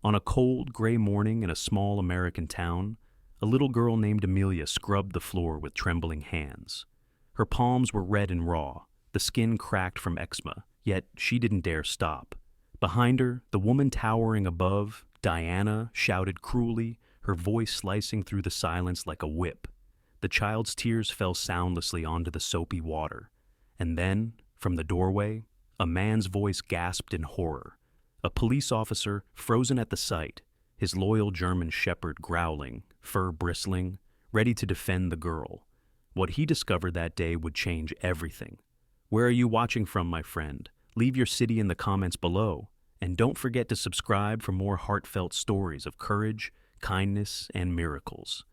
On a cold, gray morning in a small American town, a little girl named Amelia scrubbed the floor with trembling hands. Her palms were red and raw, the skin cracked from eczema, yet she didn't dare stop. Behind her, the woman towering above, Diana, shouted cruelly, her voice slicing through the silence like a whip. The child's tears fell soundlessly onto the soapy water. And then, from the doorway, a man's voice gasped in horror. A police officer, frozen at the sight, his loyal German shepherd growling, fur bristling, ready to defend the girl. What he discovered that day would change everything. Where are you watching from, my friend? Leave your city in the comments below. And don't forget to subscribe for more heartfelt stories of courage, kindness, and miracles.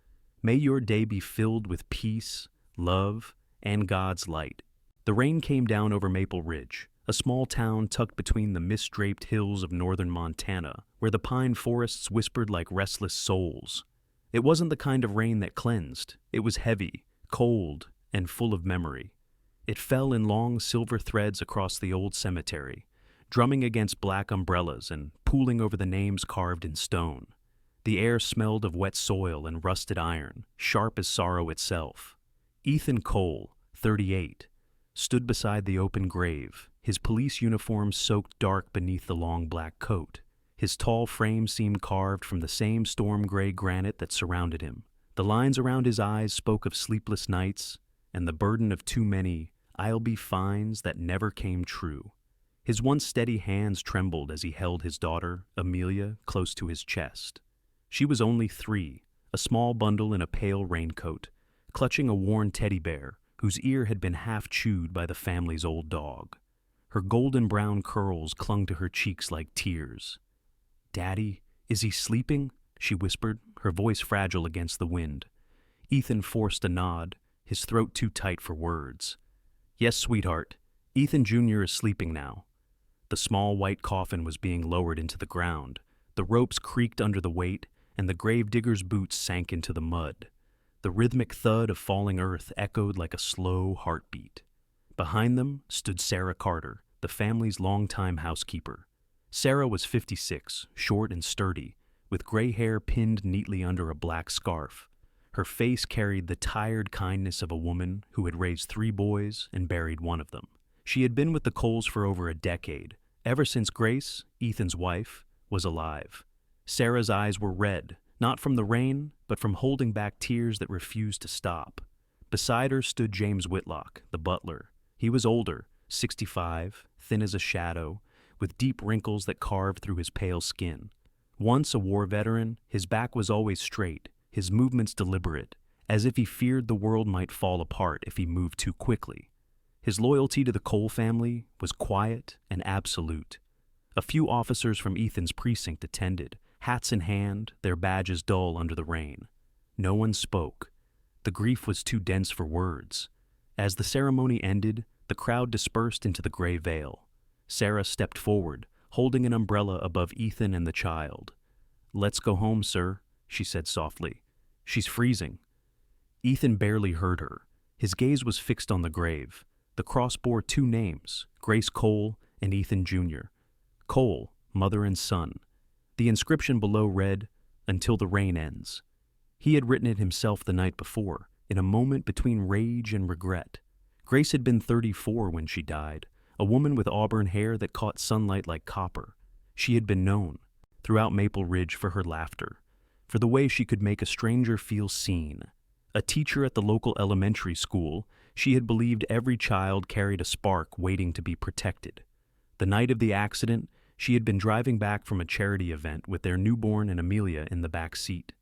May your day be filled with peace, love, and God's light. The rain came down over Maple Ridge, a small town tucked between the mist-draped hills of northern Montana, where the pine forests whispered like restless souls. It wasn't the kind of rain that cleansed. It was heavy, cold, and full of memory. It fell in long silver threads across the old cemetery, drumming against black umbrellas and pooling over the names carved in stone. The air smelled of wet soil and rusted iron, sharp as sorrow itself. Ethan Cole, 38, stood beside the open grave, his police uniform soaked dark beneath the long black coat. His tall frame seemed carved from the same storm-gray granite that surrounded him. The lines around his eyes spoke of sleepless nights and the burden of too many "I'll be fines" that never came true. His once steady hands trembled as he held his daughter, Amelia, close to his chest. She was only 3, a small bundle in a pale raincoat, clutching a worn teddy bear whose ear had been half chewed by the family's old dog. Her golden brown curls clung to her cheeks like tears. "Daddy, is he sleeping?" she whispered, her voice fragile against the wind. Ethan forced a nod, his throat too tight for words. "Yes, sweetheart. Ethan Jr. is sleeping now." The small white coffin was being lowered into the ground. The ropes creaked under the weight, and the gravedigger's boots sank into the mud. The rhythmic thud of falling earth echoed like a slow heartbeat. Behind them stood Sarah Carter, the family's longtime housekeeper. Sarah was 56, short and sturdy, with gray hair pinned neatly under a black scarf. Her face carried the tired kindness of a woman who had raised 3 boys and buried one of them. She had been with the Coles for over a decade, ever since Grace, Ethan's wife, was alive. Sarah's eyes were red, not from the rain, but from holding back tears that refused to stop. Beside her stood James Whitlock, the butler. He was older, 65, thin as a shadow, with deep wrinkles that carved through his pale skin. Once a war veteran, his back was always straight, his movements deliberate, as if he feared the world might fall apart if he moved too quickly. His loyalty to the Cole family was quiet and absolute. A few officers from Ethan's precinct attended, hats in hand, their badges dull under the rain. No one spoke. The grief was too dense for words. As the ceremony ended, the crowd dispersed into the gray veil. Sarah stepped forward, holding an umbrella above Ethan and the child. "Let's go home, sir," she said softly. "She's freezing." Ethan barely heard her. His gaze was fixed on the grave. The cross bore 2 names, Grace Cole and Ethan Jr. Cole, mother and son. The inscription below read, "Until the rain ends." He had written it himself the night before, in a moment between rage and regret. Grace had been 34 when she died, a woman with auburn hair that caught sunlight like copper. She had been known, throughout Maple Ridge, for her laughter, for the way she could make a stranger feel seen. A teacher at the local elementary school, she had believed every child carried a spark waiting to be protected. The night of the accident, she had been driving back from a charity event with their newborn and Amelia in the back seat.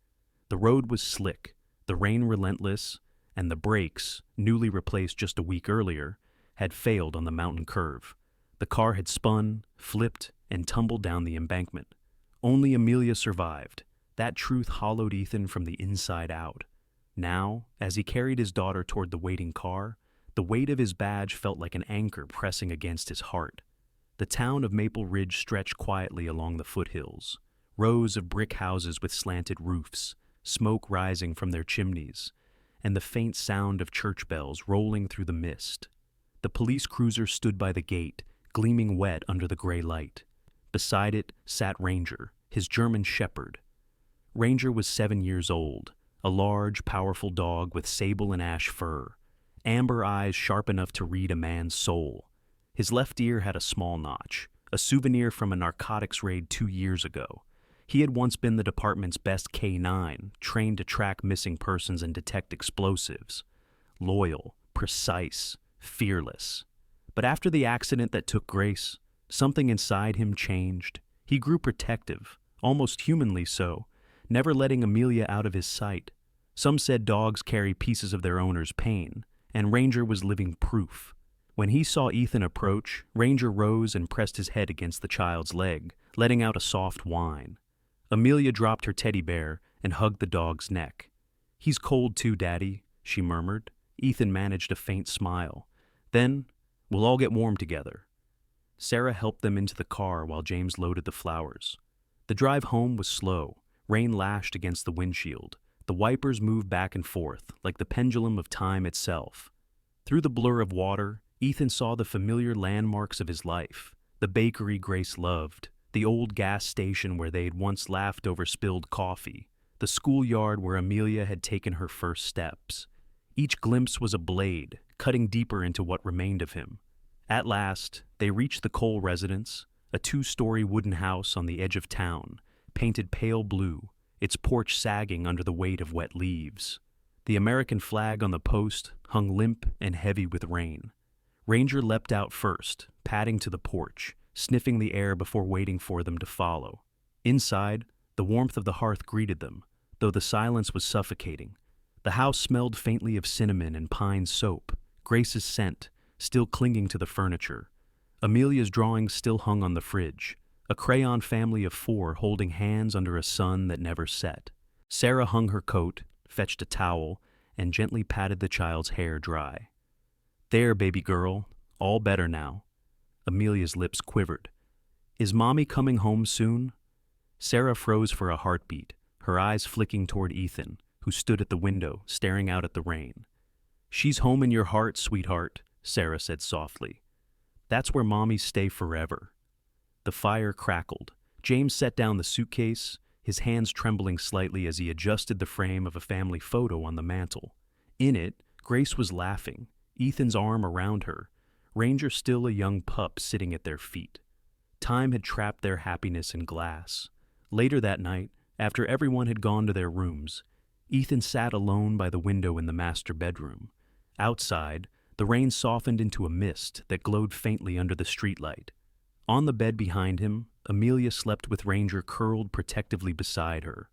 The road was slick, the rain relentless, and the brakes, newly replaced just a week earlier, had failed on the mountain curve. The car had spun, flipped, and tumbled down the embankment. Only Amelia survived. That truth hollowed Ethan from the inside out. Now, as he carried his daughter toward the waiting car, the weight of his badge felt like an anchor pressing against his heart. The town of Maple Ridge stretched quietly along the foothills, rows of brick houses with slanted roofs, smoke rising from their chimneys, and the faint sound of church bells rolling through the mist. The police cruiser stood by the gate, gleaming wet under the gray light. Beside it sat Ranger, his German shepherd. Ranger was 7 years old, a large, powerful dog with sable and ash fur, amber eyes sharp enough to read a man's soul. His left ear had a small notch, a souvenir from a narcotics raid 2 years ago. He had once been the department's best K9, trained to track missing persons and detect explosives. Loyal, precise, fearless. But after the accident that took Grace, something inside him changed. He grew protective, almost humanly so, never letting Amelia out of his sight. Some said dogs carry pieces of their owner's pain, and Ranger was living proof. When he saw Ethan approach, Ranger rose and pressed his head against the child's leg, letting out a soft whine. Amelia dropped her teddy bear and hugged the dog's neck. "He's cold too, Daddy," she murmured. Ethan managed a faint smile. "Then, we'll all get warm together." Sarah helped them into the car while James loaded the flowers. The drive home was slow. Rain lashed against the windshield. The wipers moved back and forth, like the pendulum of time itself. Through the blur of water, Ethan saw the familiar landmarks of his life. The bakery Grace loved, the old gas station where they had once laughed over spilled coffee, the schoolyard where Amelia had taken her first steps. Each glimpse was a blade, cutting deeper into what remained of him. At last, they reached the Cole residence, a 2-story wooden house on the edge of town, painted pale blue, its porch sagging under the weight of wet leaves. The American flag on the post hung limp and heavy with rain. Ranger leapt out first, padding to the porch, sniffing the air before waiting for them to follow. Inside, the warmth of the hearth greeted them, though the silence was suffocating. The house smelled faintly of cinnamon and pine soap, Grace's scent, still clinging to the furniture. Amelia's drawings still hung on the fridge, a crayon family of 4 holding hands under a sun that never set. Sarah hung her coat, fetched a towel, and gently patted the child's hair dry. "There, baby girl, all better now." Amelia's lips quivered. "Is Mommy coming home soon?" Sarah froze for a heartbeat, her eyes flicking toward Ethan, who stood at the window, staring out at the rain. "She's home in your heart, sweetheart," Sarah said softly. "That's where Mommies stay forever." The fire crackled. James set down the suitcase, his hands trembling slightly as he adjusted the frame of a family photo on the mantel. In it, Grace was laughing, Ethan's arm around her, Ranger still a young pup sitting at their feet. Time had trapped their happiness in glass. Later that night, after everyone had gone to their rooms, Ethan sat alone by the window in the master bedroom. Outside, the rain softened into a mist that glowed faintly under the streetlight. On the bed behind him, Amelia slept with Ranger curled protectively beside her.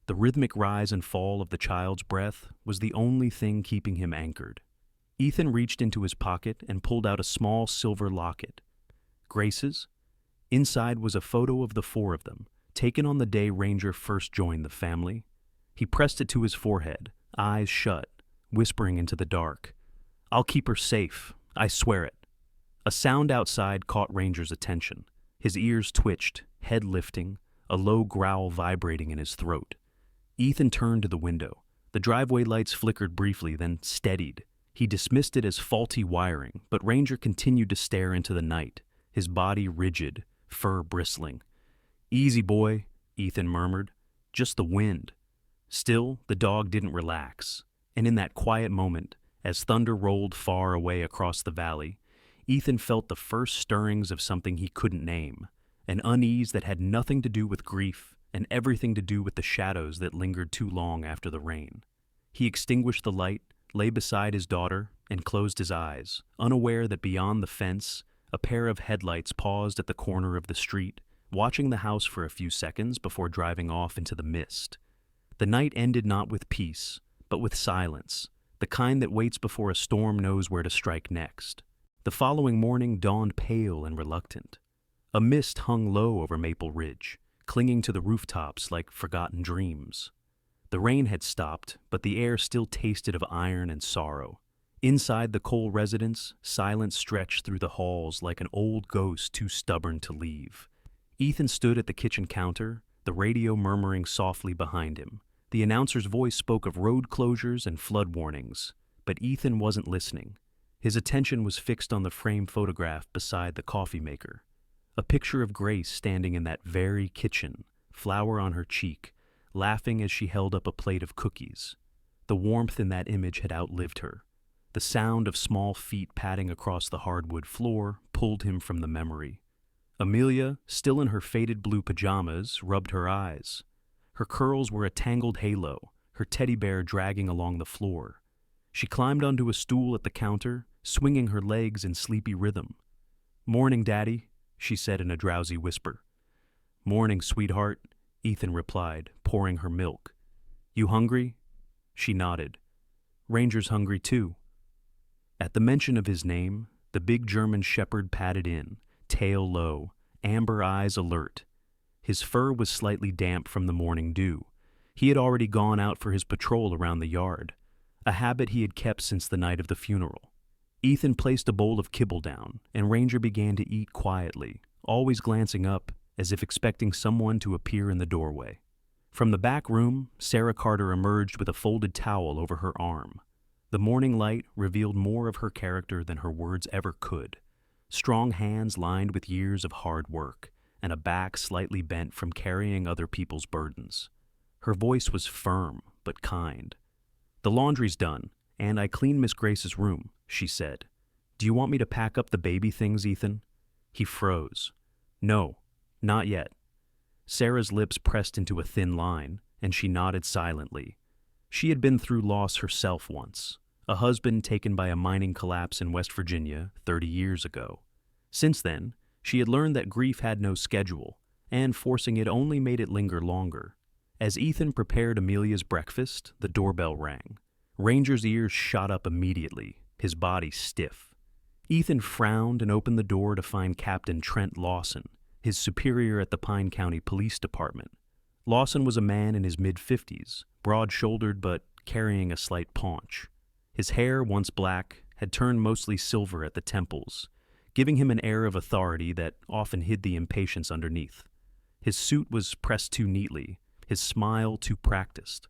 The rhythmic rise and fall of the child's breath was the only thing keeping him anchored. Ethan reached into his pocket and pulled out a small silver locket. Grace's? Inside was a photo of the 4 of them, taken on the day Ranger first joined the family. He pressed it to his forehead, eyes shut, whispering into the dark. "I'll keep her safe, I swear it." A sound outside caught Ranger's attention. His ears twitched, head lifting, a low growl vibrating in his throat. Ethan turned to the window. The driveway lights flickered briefly, then steadied. He dismissed it as faulty wiring, but Ranger continued to stare into the night, his body rigid, fur bristling. "Easy, boy," Ethan murmured. "Just the wind." Still, the dog didn't relax, and in that quiet moment, as thunder rolled far away across the valley, Ethan felt the first stirrings of something he couldn't name, an unease that had nothing to do with grief and everything to do with the shadows that lingered too long after the rain. He extinguished the light, lay beside his daughter, and closed his eyes, unaware that beyond the fence, a pair of headlights paused at the corner of the street, watching the house for a few seconds before driving off into the mist. The night ended not with peace, but with silence, the kind that waits before a storm knows where to strike next. The following morning dawned pale and reluctant. A mist hung low over Maple Ridge, clinging to the rooftops like forgotten dreams. The rain had stopped, but the air still tasted of iron and sorrow. Inside the Cole residence, silence stretched through the halls like an old ghost too stubborn to leave. Ethan stood at the kitchen counter, the radio murmuring softly behind him. The announcer's voice spoke of road closures and flood warnings, but Ethan wasn't listening. His attention was fixed on the framed photograph beside the coffee maker. A picture of Grace standing in that very kitchen, flower on her cheek, laughing as she held up a plate of cookies. The warmth in that image had outlived her. The sound of small feet padding across the hardwood floor pulled him from the memory. Amelia, still in her faded blue pajamas, rubbed her eyes. Her curls were a tangled halo, her teddy bear dragging along the floor. She climbed onto a stool at the counter, swinging her legs in sleepy rhythm. "Morning, Daddy," she said in a drowsy whisper. "Morning, sweetheart," Ethan replied, pouring her milk. "You hungry?" She nodded. "Ranger's hungry too." At the mention of his name, the big German shepherd padded in, tail low, amber eyes alert. His fur was slightly damp from the morning dew. He had already gone out for his patrol around the yard, a habit he had kept since the night of the funeral. Ethan placed a bowl of kibble down, and Ranger began to eat quietly, always glancing up as if expecting someone to appear in the doorway. From the back room, Sarah Carter emerged with a folded towel over her arm. The morning light revealed more of her character than her words ever could. Strong hands lined with years of hard work, and a back slightly bent from carrying other people's burdens. Her voice was firm but kind. "The laundry's done, and I cleaned Miss Grace's room," she said. "Do you want me to pack up the baby things, Ethan?" He froze. "No, not yet." Sarah's lips pressed into a thin line, and she nodded silently. She had been through loss herself once, a husband taken by a mining collapse in West Virginia 30 years ago. Since then, she had learned that grief had no schedule, and forcing it only made it linger longer. As Ethan prepared Amelia's breakfast, the doorbell rang. Ranger's ears shot up immediately, his body stiff. Ethan frowned and opened the door to find Captain Trent Lawson, his superior at the Pine County Police Department. Lawson was a man in his mid-50s, broad-shouldered but carrying a slight paunch. His hair, once black, had turned mostly silver at the temples, giving him an air of authority that often hid the impatience underneath. His suit was pressed too neatly, his smile too practiced.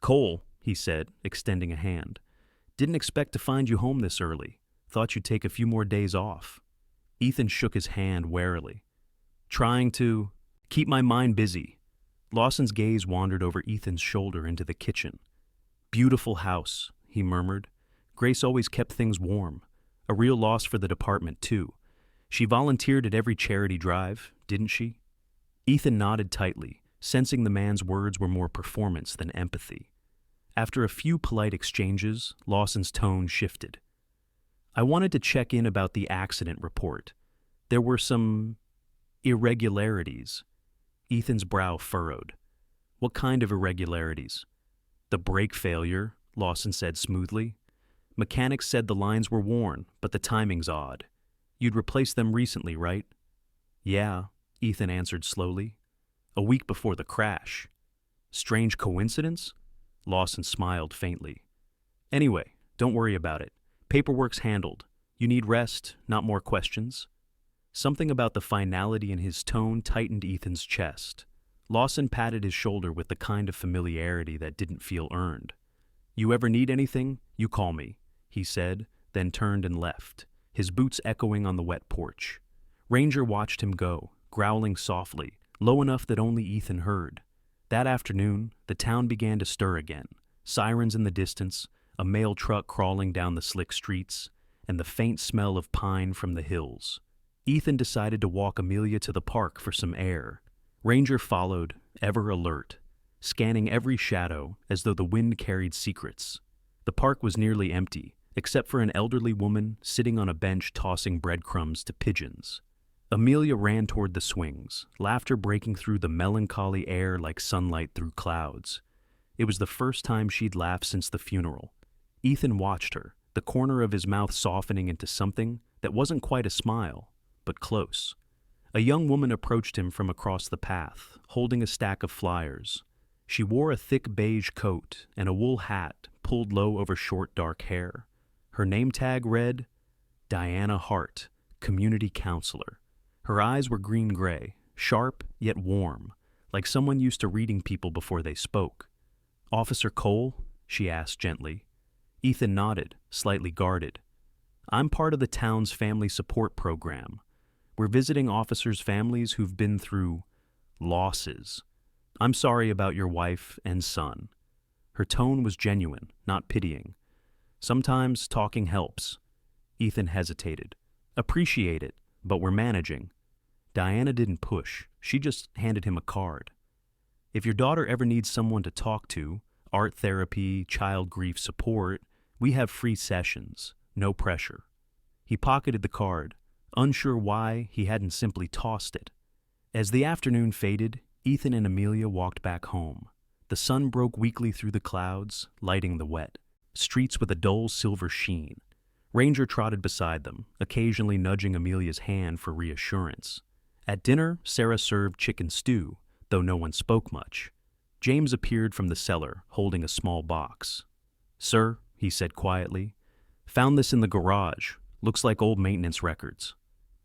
"Cole," he said, extending a hand. "Didn't expect to find you home this early. Thought you'd take a few more days off." Ethan shook his hand warily. "Trying to keep my mind busy." Lawson's gaze wandered over Ethan's shoulder into the kitchen. "Beautiful house," he murmured. "Grace always kept things warm. A real loss for the department, too. She volunteered at every charity drive, didn't she?" Ethan nodded tightly, sensing the man's words were more performance than empathy. After a few polite exchanges, Lawson's tone shifted. "I wanted to check in about the accident report. There were some irregularities." Ethan's brow furrowed. "What kind of irregularities?" "The brake failure," Lawson said smoothly. "Mechanics said the lines were worn, but the timing's odd. You'd replaced them recently, right?" "Yeah," Ethan answered slowly. "A week before the crash." "Strange coincidence?" Lawson smiled faintly. "Anyway, don't worry about it. Paperwork's handled. You need rest, not more questions." Something about the finality in his tone tightened Ethan's chest. Lawson patted his shoulder with the kind of familiarity that didn't feel earned. "You ever need anything, you call me," he said, then turned and left, his boots echoing on the wet porch. Ranger watched him go, growling softly, low enough that only Ethan heard. That afternoon, the town began to stir again, sirens in the distance, a mail truck crawling down the slick streets, and the faint smell of pine from the hills. Ethan decided to walk Amelia to the park for some air. Ranger followed, ever alert, scanning every shadow as though the wind carried secrets. The park was nearly empty, except for an elderly woman sitting on a bench tossing breadcrumbs to pigeons. Amelia ran toward the swings, laughter breaking through the melancholy air like sunlight through clouds. It was the first time she'd laughed since the funeral. Ethan watched her, the corner of his mouth softening into something that wasn't quite a smile, but close. A young woman approached him from across the path, holding a stack of flyers. She wore a thick beige coat and a wool hat pulled low over short dark hair. Her name tag read, Diana Hart, Community Counselor. Her eyes were green-gray, sharp yet warm, like someone used to reading people before they spoke. "Officer Cole?" she asked gently. Ethan nodded, slightly guarded. "I'm part of the town's family support program. We're visiting officers' families who've been through losses. I'm sorry about your wife and son." Her tone was genuine, not pitying. "Sometimes talking helps." Ethan hesitated. "Appreciate it, but we're managing." Diana didn't push. She just handed him a card. "If your daughter ever needs someone to talk to, art therapy, child grief support, we have free sessions. No pressure." He pocketed the card, unsure why he hadn't simply tossed it. As the afternoon faded, Ethan and Amelia walked back home. The sun broke weakly through the clouds, lighting the wet streets with a dull silver sheen. Ranger trotted beside them, occasionally nudging Amelia's hand for reassurance. At dinner, Sarah served chicken stew, though no one spoke much. James appeared from the cellar, holding a small box. "Sir," he said quietly, "found this in the garage. Looks like old maintenance records."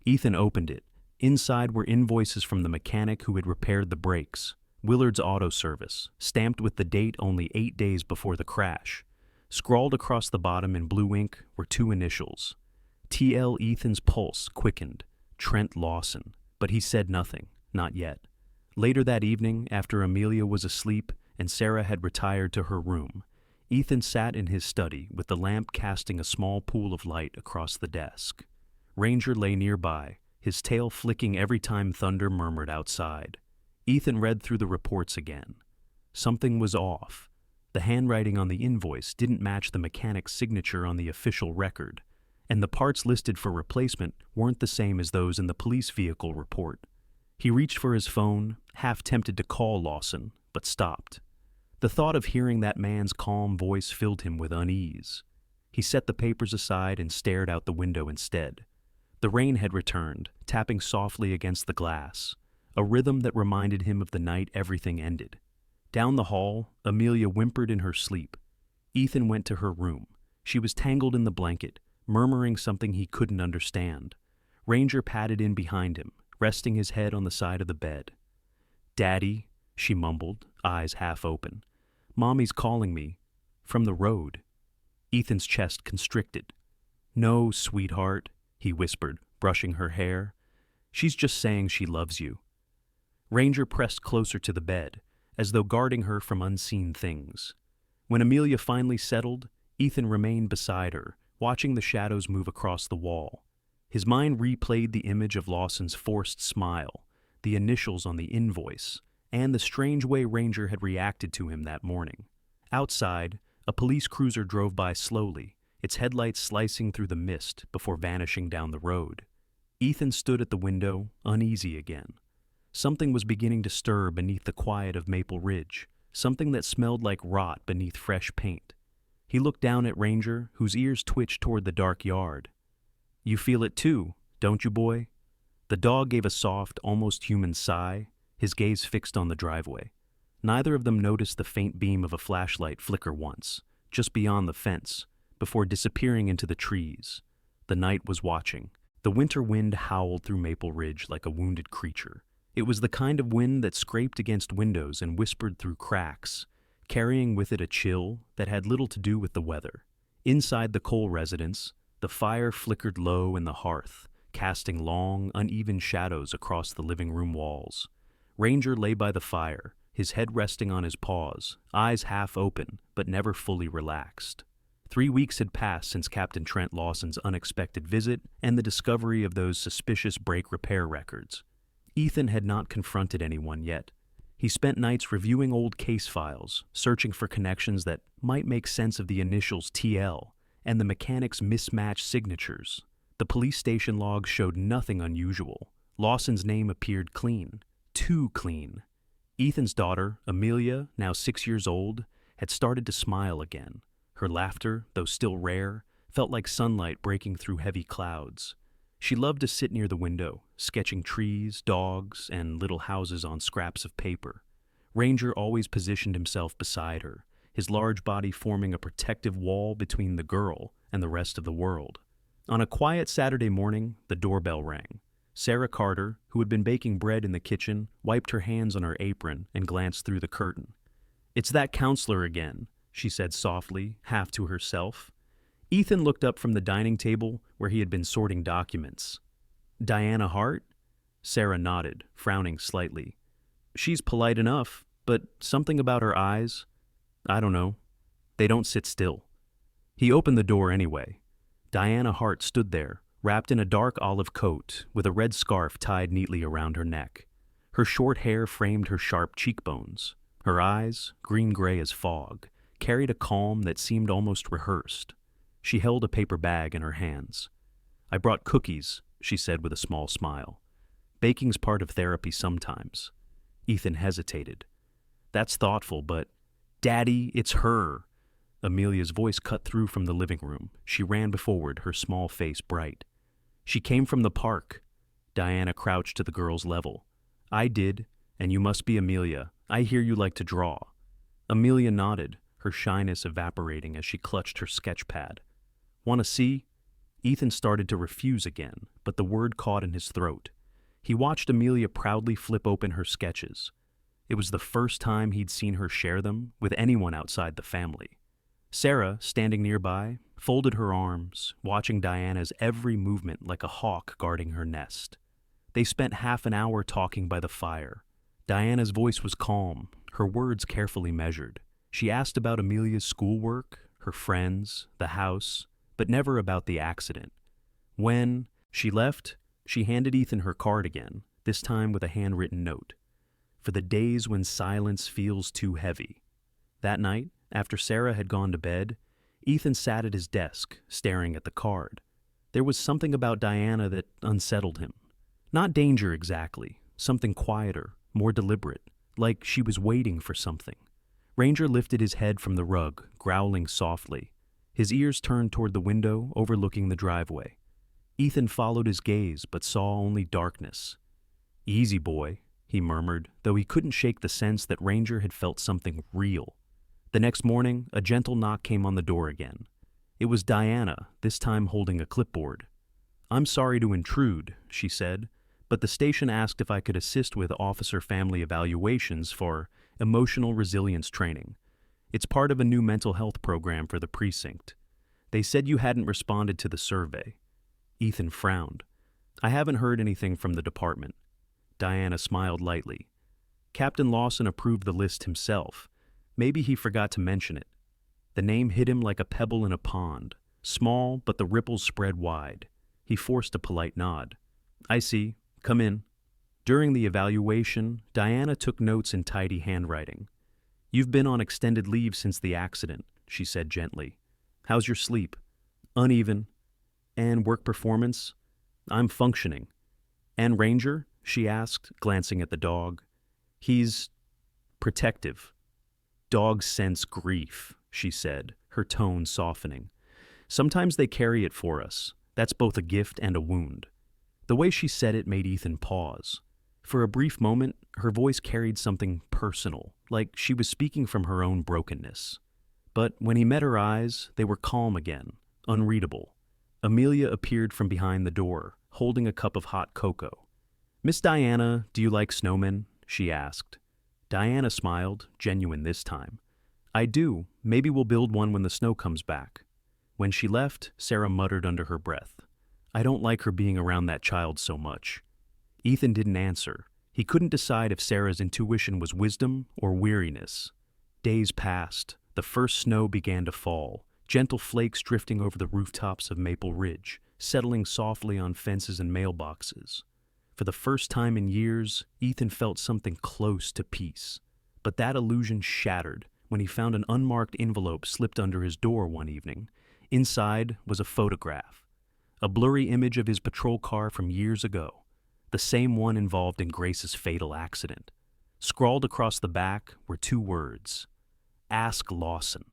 Ethan opened it. Inside were invoices from the mechanic who had repaired the brakes. Willard's Auto Service, stamped with the date only 8 days before the crash. Scrawled across the bottom in blue ink were 2 initials. T.L. Ethan's pulse quickened. Trent Lawson. But he said nothing, not yet. Later that evening, after Amelia was asleep and Sarah had retired to her room, Ethan sat in his study with the lamp casting a small pool of light across the desk. Ranger lay nearby, his tail flicking every time thunder murmured outside. Ethan read through the reports again. Something was off. The handwriting on the invoice didn't match the mechanic's signature on the official record, and the parts listed for replacement weren't the same as those in the police vehicle report. He reached for his phone, half tempted to call Lawson, but stopped. The thought of hearing that man's calm voice filled him with unease. He set the papers aside and stared out the window instead. The rain had returned, tapping softly against the glass, a rhythm that reminded him of the night everything ended. Down the hall, Amelia whimpered in her sleep. Ethan went to her room. She was tangled in the blanket, murmuring something he couldn't understand. Ranger padded in behind him, resting his head on the side of the bed. "Daddy," she mumbled, eyes half open. "Mommy's calling me. From the road." Ethan's chest constricted. "No, sweetheart," he whispered, brushing her hair. "She's just saying she loves you." Ranger pressed closer to the bed, as though guarding her from unseen things. When Amelia finally settled, Ethan remained beside her, watching the shadows move across the wall. His mind replayed the image of Lawson's forced smile, the initials on the invoice, and the strange way Ranger had reacted to him that morning. Outside, a police cruiser drove by slowly, its headlights slicing through the mist before vanishing down the road. Ethan stood at the window, uneasy again. Something was beginning to stir beneath the quiet of Maple Ridge, something that smelled like rot beneath fresh paint. He looked down at Ranger, whose ears twitched toward the dark yard. "You feel it too, don't you, boy?" The dog gave a soft, almost human sigh, his gaze fixed on the driveway. Neither of them noticed the faint beam of a flashlight flicker once, just beyond the fence, before disappearing into the trees. The night was watching. The winter wind howled through Maple Ridge like a wounded creature. It was the kind of wind that scraped against windows and whispered through cracks, carrying with it a chill that had little to do with the weather. Inside the Cole residence, the fire flickered low in the hearth, casting long, uneven shadows across the living room walls. Ranger lay by the fire, his head resting on his paws, eyes half open, but never fully relaxed. 3 weeks had passed since Captain Trent Lawson's unexpected visit and the discovery of those suspicious brake repair records. Ethan had not confronted anyone yet. He spent nights reviewing old case files, searching for connections that might make sense of the initials TL and the mechanic's mismatched signatures. The police station logs showed nothing unusual. Lawson's name appeared clean. Too clean. Ethan's daughter, Amelia, now 6 years old, had started to smile again. Her laughter, though still rare, felt like sunlight breaking through heavy clouds. She loved to sit near the window, sketching trees, dogs, and little houses on scraps of paper. Ranger always positioned himself beside her, his large body forming a protective wall between the girl and the rest of the world. On a quiet Saturday morning, the doorbell rang. Sarah Carter, who had been baking bread in the kitchen, wiped her hands on her apron and glanced through the curtain. "It's that counselor again," she said softly, half to herself. Ethan looked up from the dining table where he had been sorting documents. "Diana Hart?" Sarah nodded, frowning slightly. "She's polite enough. But something about her eyes, I don't know, they don't sit still. He opened the door anyway. Diana Hart stood there, wrapped in a dark olive coat with a red scarf tied neatly around her neck. Her short hair framed her sharp cheekbones. Her eyes, green-gray as fog, carried a calm that seemed almost rehearsed. She held a paper bag in her hands. "I brought cookies," she said with a small smile. "Baking's part of therapy sometimes." Ethan hesitated. "That's thoughtful, but—" "Daddy, it's her!" Amelia's voice cut through from the living room. She ran forward, her small face bright. "She came from the park." Diana crouched to the girl's level. "I did, and you must be Amelia. I hear you like to draw." Amelia nodded, her shyness evaporating as she clutched her sketch pad. "Want to see?" Ethan started to refuse again, but the word caught in his throat. He watched Amelia proudly flip open her sketches. It was the first time he'd seen her share them with anyone outside the family. Sarah, standing nearby, folded her arms, watching Diana's every movement like a hawk guarding her nest. They spent half an hour talking by the fire. Diana's voice was calm, her words carefully measured. She asked about Amelia's schoolwork, her friends, the house, but never about the accident. When she left, she handed Ethan her card again, this time with a handwritten note. "For the days when silence feels too heavy." That night, after Sarah had gone to bed, Ethan sat at his desk, staring at the card. There was something about Diana that unsettled him. Not danger exactly, something quieter, more deliberate, like she was waiting for something. Ranger lifted his head from the rug, growling softly. His ears turned toward the window overlooking the driveway. Ethan followed his gaze but saw only darkness. "Easy, boy," he murmured, though he couldn't shake the sense that Ranger had felt something real. The next morning, a gentle knock came on the door again. It was Diana, this time holding a clipboard. "I'm sorry to intrude," she said, "but the station asked if I could assist with officer family evaluations for emotional resilience training. It's part of a new mental health program for the precinct. They said you hadn't responded to the survey." Ethan frowned. "I haven't heard anything from the department." Diana smiled lightly. "Captain Lawson approved the list himself. Maybe he forgot to mention it." The name hit him like a pebble in a pond, small, but the ripples spread wide. He forced a polite nod. "I see. Come in." During the evaluation, Diana took notes in tidy handwriting. "You've been on extended leave since the accident," she said gently. "How's your sleep?" "Uneven." "And work performance?" "I'm functioning." "And Ranger?" she asked, glancing at the dog. "He's protective." "Dogs sense grief," she said, her tone softening. "Sometimes they carry it for us. That's both a gift and a wound." The way she said it made Ethan pause. For a brief moment, her voice carried something personal, like she was speaking from her own brokenness. But when he met her eyes, they were calm again, unreadable. Amelia appeared from behind the door, holding a cup of hot cocoa. "Miss Diana, do you like snowmen?" she asked. Diana smiled, genuine this time. "I do. Maybe we'll build one when the snow comes back." When she left, Sarah muttered under her breath, "I don't like her being around that child so much." Ethan didn't answer. He couldn't decide if Sarah's intuition was wisdom or weariness. Days passed. The first snow began to fall, gentle flakes drifting over the rooftops of Maple Ridge, settling softly on fences and mailboxes. For the first time in years, Ethan felt something close to peace. But that illusion shattered when he found an unmarked envelope slipped under his door one evening. Inside was a photograph, a blurry image of his patrol car from years ago, the same one involved in Grace's fatal accident. Scrawled across the back were two words: "Ask Lawson."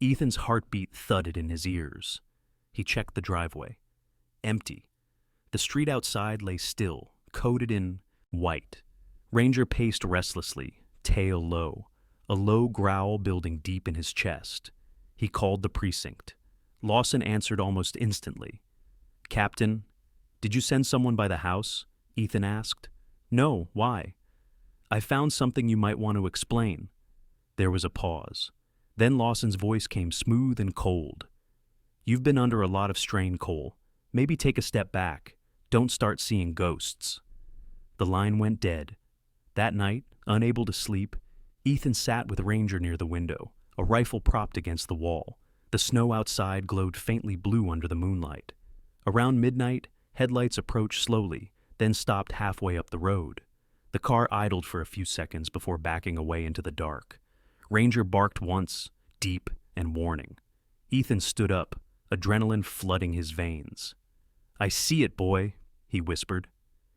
Ethan's heartbeat thudded in his ears. He checked the driveway. Empty. The street outside lay still, coated in white. Ranger paced restlessly, tail low, a low growl building deep in his chest. He called the precinct. Lawson answered almost instantly. "Captain, did you send someone by the house?" Ethan asked. "No, why?" "I found something you might want to explain." There was a pause. Then Lawson's voice came smooth and cold. "You've been under a lot of strain, Cole. Maybe take a step back. Don't start seeing ghosts." The line went dead. That night, unable to sleep, Ethan sat with Ranger near the window, a rifle propped against the wall. The snow outside glowed faintly blue under the moonlight. Around midnight, headlights approached slowly, then stopped halfway up the road. The car idled for a few seconds before backing away into the dark. Ranger barked once, deep and warning. Ethan stood up, adrenaline flooding his veins. "I see it, boy," he whispered.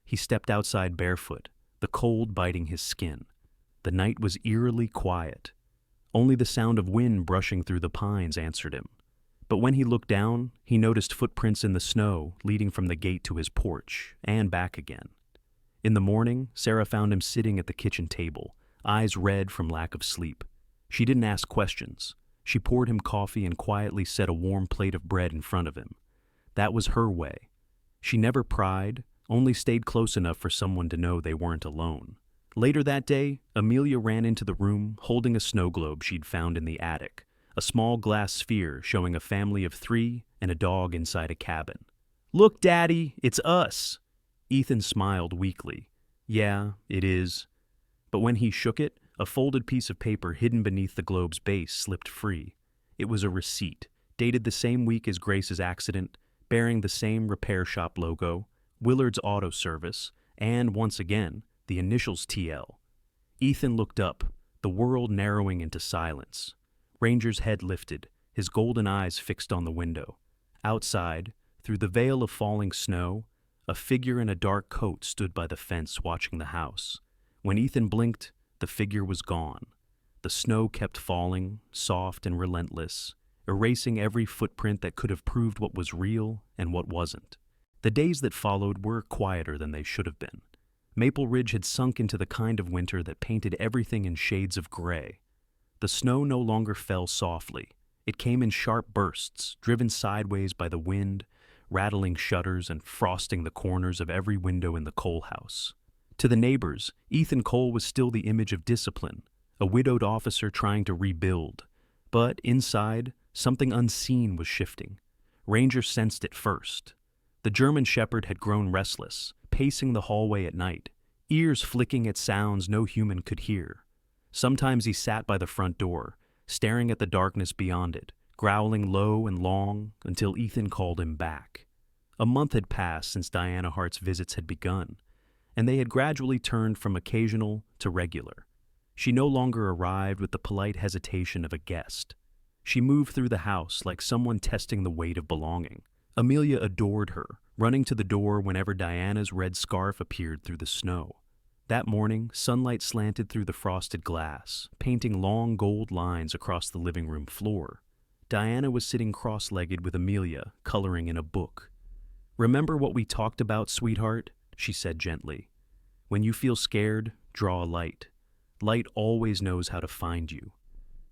He stepped outside barefoot, the cold biting his skin. The night was eerily quiet. Only the sound of wind brushing through the pines answered him. But when he looked down, he noticed footprints in the snow leading from the gate to his porch and back again. In the morning, Sarah found him sitting at the kitchen table, eyes red from lack of sleep. She didn't ask questions. She poured him coffee and quietly set a warm plate of bread in front of him. That was her way. She never pried, only stayed close enough for someone to know they weren't alone. Later that day, Amelia ran into the room holding a snow globe she'd found in the attic, a small glass sphere showing a family of 3 and a dog inside a cabin. "Look, Daddy, it's us!" Ethan smiled weakly. "Yeah, it is." But when he shook it, a folded piece of paper hidden beneath the globe's base slipped free. It was a receipt, dated the same week as Grace's accident, bearing the same repair shop logo, Willard's Auto Service, and, once again, the initials TL. Ethan looked up, the world narrowing into silence. Ranger's head lifted, his golden eyes fixed on the window. Outside, through the veil of falling snow, a figure in a dark coat stood by the fence watching the house. When Ethan blinked, the figure was gone. The snow kept falling, soft and relentless, erasing every footprint that could have proved what was real and what wasn't. The days that followed were quieter than they should have been. Maple Ridge had sunk into the kind of winter that painted everything in shades of gray. The snow no longer fell softly. It came in sharp bursts, driven sideways by the wind, rattling shutters and frosting the corners of every window in the Cole house. To the neighbors, Ethan Cole was still the image of discipline, a widowed officer trying to rebuild. But inside, something unseen was shifting. Ranger sensed it first. The German Shepherd had grown restless, pacing the hallway at night, ears flicking at sounds no human could hear. Sometimes he sat by the front door, staring at the darkness beyond it, growling low and long until Ethan called him back. A month had passed since Diana Hart's visits had begun, and they had gradually turned from occasional to regular. She no longer arrived with the polite hesitation of a guest. She moved through the house like someone testing the weight of belonging. Amelia adored her, running to the door whenever Diana's red scarf appeared through the snow. That morning, sunlight slanted through the frosted glass, painting long gold lines across the living room floor. Diana was sitting cross-legged with Amelia, coloring in a book. "Remember what we talked about, sweetheart?" she said gently. "When you feel scared, draw a light. Light always knows how to find you."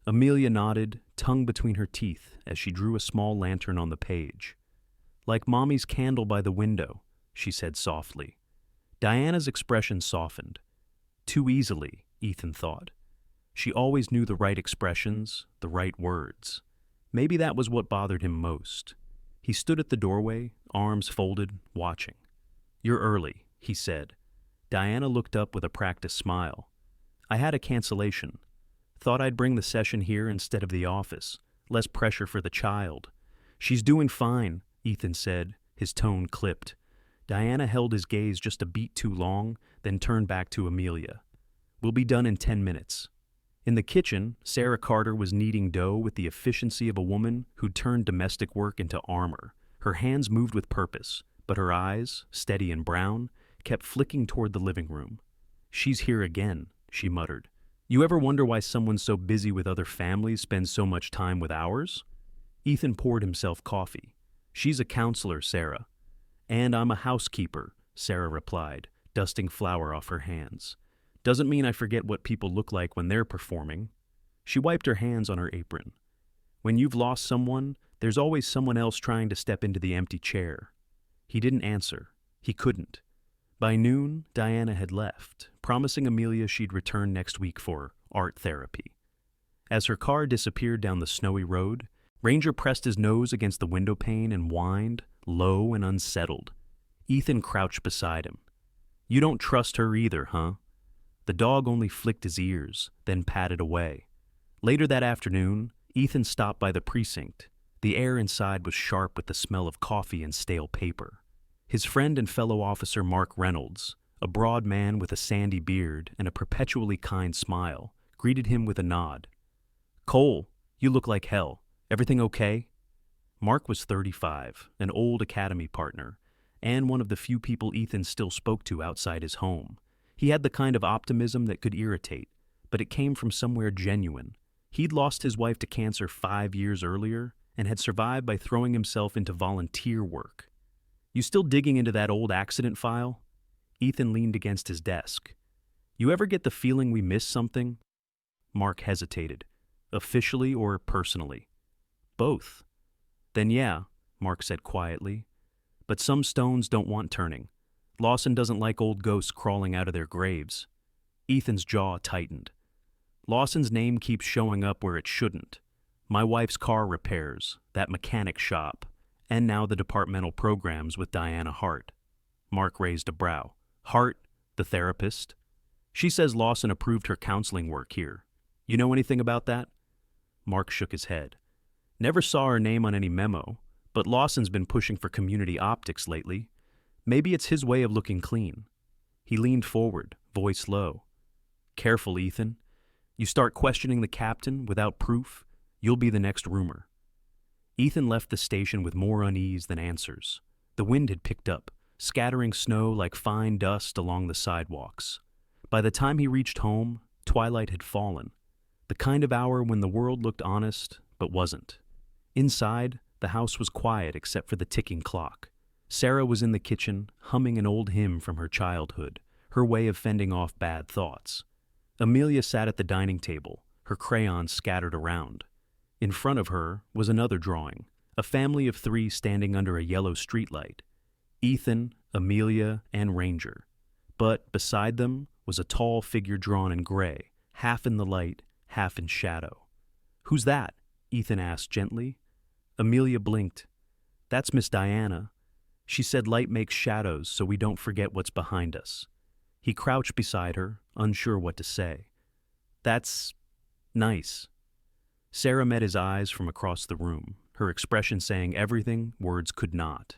Amelia nodded, tongue between her teeth, as she drew a small lantern on the page. "Like Mommy's candle by the window," she said softly. Diana's expression softened. Too easily, Ethan thought. She always knew the right expressions, the right words. Maybe that was what bothered him most. He stood at the doorway, arms folded, watching. "You're early," he said. Diana looked up with a practiced smile. "I had a cancellation. Thought I'd bring the session here instead of the office. Less pressure for the child." "She's doing fine," Ethan said, his tone clipped. Diana held his gaze just a beat too long, then turned back to Amelia. "We'll be done in 10 minutes. In the kitchen, Sarah Carter was kneading dough with the efficiency of a woman who'd turned domestic work into armor. Her hands moved with purpose, but her eyes, steady and brown, kept flicking toward the living room. "She's here again," she muttered. "You ever wonder why someone so busy with other families spends so much time with ours?" Ethan poured himself coffee. "She's a counselor, Sarah." "And I'm a housekeeper," Sarah replied, dusting flour off her hands. "Doesn't mean I forget what people look like when they're performing." She wiped her hands on her apron. "When you've lost someone, there's always someone else trying to step into the empty chair." He didn't answer. He couldn't. By noon, Diana had left, promising Amelia she'd return next week for art therapy. As her car disappeared down the snowy road, Ranger pressed his nose against the window pane and whined, low and unsettled. Ethan crouched beside him. "You don't trust her either, huh?" The dog only flicked his ears, then padded away. Later that afternoon, Ethan stopped by the precinct. The air inside was sharp with the smell of coffee and stale paper. His friend and fellow officer Mark Reynolds, a broad man with a sandy beard and a perpetually kind smile, greeted him with a nod. "Cole, you look like hell. Everything okay?" Mark was 35, an old academy partner, and one of the few people Ethan still spoke to outside his home. He had the kind of optimism that could irritate, but it came from somewhere genuine. He'd lost his wife to cancer 5 years earlier and had survived by throwing himself into volunteer work. "You still digging into that old accident file?" Ethan leaned against his desk. "You ever get the feeling we missed something?" Mark hesitated. "Officially or personally?" "Both." "Then yeah," Mark said quietly. "But some stones don't want turning. Lawson doesn't like old ghosts crawling out of their graves." Ethan's jaw tightened. "Lawson's name keeps showing up where it shouldn't. My wife's car repairs, that mechanic shop, and now the departmental programs with Diana Hart." Mark raised a brow. "Hart, the therapist? She says Lawson approved her counseling work here. You know anything about that?" Mark shook his head. "Never saw her name on any memo, but Lawson's been pushing for community optics lately. Maybe it's his way of looking clean." He leaned forward, voice low. "Careful, Ethan. You start questioning the captain without proof, you'll be the next rumor." Ethan left the station with more unease than answers. The wind had picked up, scattering snow like fine dust along the sidewalks. By the time he reached home, twilight had fallen, the kind of hour when the world looked honest but wasn't. Inside, the house was quiet except for the ticking clock. Sarah was in the kitchen, humming an old hymn from her childhood, her way of fending off bad thoughts. Amelia sat at the dining table, her crayons scattered around. In front of her was another drawing, a family of 3 standing under a yellow streetlight. Ethan, Amelia, and Ranger. But beside them was a tall figure drawn in gray, half in the light, half in shadow. "Who's that?" Ethan asked gently. Amelia blinked. "That's Miss Diana. She said light makes shadows so we don't forget what's behind us." He crouched beside her, unsure what to say. "That's nice." Sarah met his eyes from across the room, her expression saying everything words could not.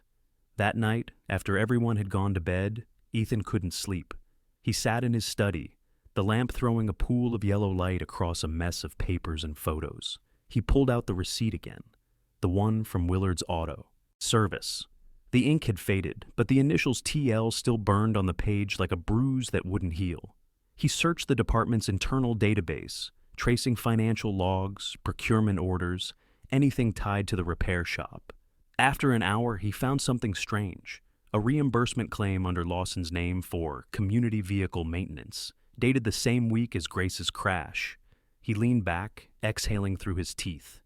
That night, after everyone had gone to bed, Ethan couldn't sleep. He sat in his study, the lamp throwing a pool of yellow light across a mess of papers and photos. He pulled out the receipt again, the one from Willard's Auto Service. The ink had faded, but the initials TL still burned on the page like a bruise that wouldn't heal. He searched the department's internal database, tracing financial logs, procurement orders, anything tied to the repair shop. After an hour, he found something strange, a reimbursement claim under Lawson's name for community vehicle maintenance, dated the same week as Grace's crash. He leaned back, exhaling through his teeth.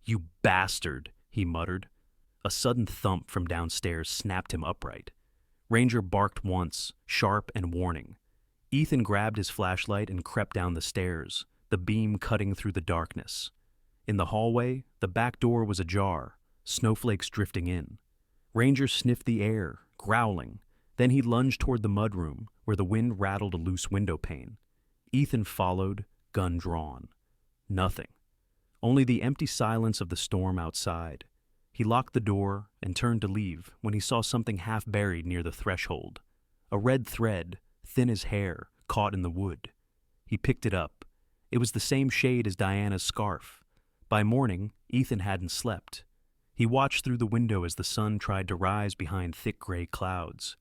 "You bastard," he muttered. A sudden thump from downstairs snapped him upright. Ranger barked once, sharp and warning. Ethan grabbed his flashlight and crept down the stairs, the beam cutting through the darkness. In the hallway, the back door was ajar, snowflakes drifting in. Ranger sniffed the air, growling. Then he lunged toward the mudroom, where the wind rattled a loose window pane. Ethan followed, gun drawn. Nothing. Only the empty silence of the storm outside. He locked the door and turned to leave when he saw something half buried near the threshold. A red thread, thin as hair, caught in the wood. He picked it up. It was the same shade as Diana's scarf. By morning, Ethan hadn't slept. He watched through the window as the sun tried to rise behind thick gray clouds.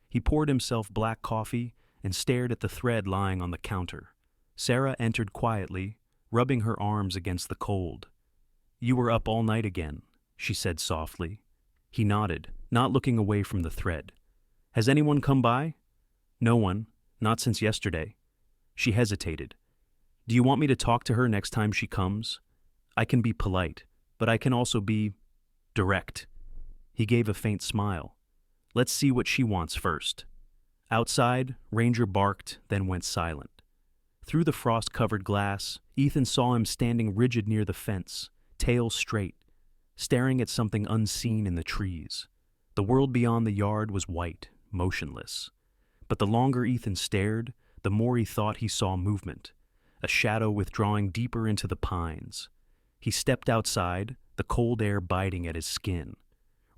He poured himself black coffee and stared at the thread lying on the counter. Sarah entered quietly, rubbing her arms against the cold. "You were up all night again," she said softly. He nodded, not looking away from the thread. "Has anyone come by?" "No one, not since yesterday." She hesitated. "Do you want me to talk to her next time she comes? I can be polite, but I can also be direct." He gave a faint smile. "Let's see what she wants first." Outside, Ranger barked, then went silent. Through the frost-covered glass, Ethan saw him standing rigid near the fence, tail straight, staring at something unseen in the trees. The world beyond the yard was white, motionless. But the longer Ethan stared, the more he thought he saw movement, a shadow withdrawing deeper into the pines. He stepped outside, the cold air biting at his skin.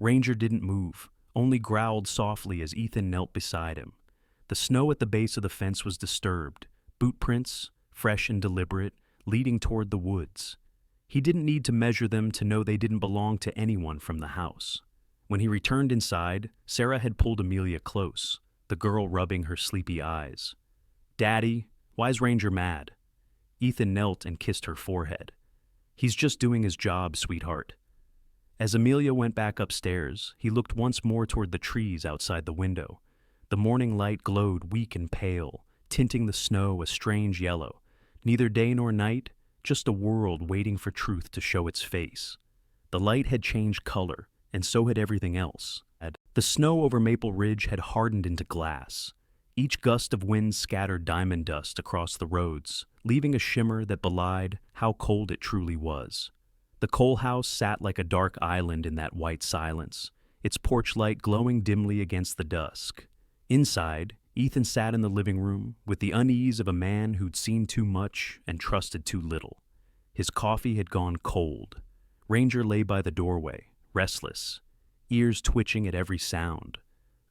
Ranger didn't move, only growled softly as Ethan knelt beside him. The snow at the base of the fence was disturbed, boot prints, fresh and deliberate, leading toward the woods. He didn't need to measure them to know they didn't belong to anyone from the house. When he returned inside, Sarah had pulled Amelia close, the girl rubbing her sleepy eyes. "Daddy, why's Ranger mad?" Ethan knelt and kissed her forehead. "He's just doing his job, sweetheart." As Amelia went back upstairs, he looked once more toward the trees outside the window. The morning light glowed weak and pale, tinting the snow a strange yellow. Neither day nor night, just a world waiting for truth to show its face. The light had changed color, and so had everything else. The snow over Maple Ridge had hardened into glass. Each gust of wind scattered diamond dust across the roads, leaving a shimmer that belied how cold it truly was. The coal house sat like a dark island in that white silence, its porch light glowing dimly against the dusk. Inside, Ethan sat in the living room with the unease of a man who'd seen too much and trusted too little. His coffee had gone cold. Ranger lay by the doorway, restless, ears twitching at every sound.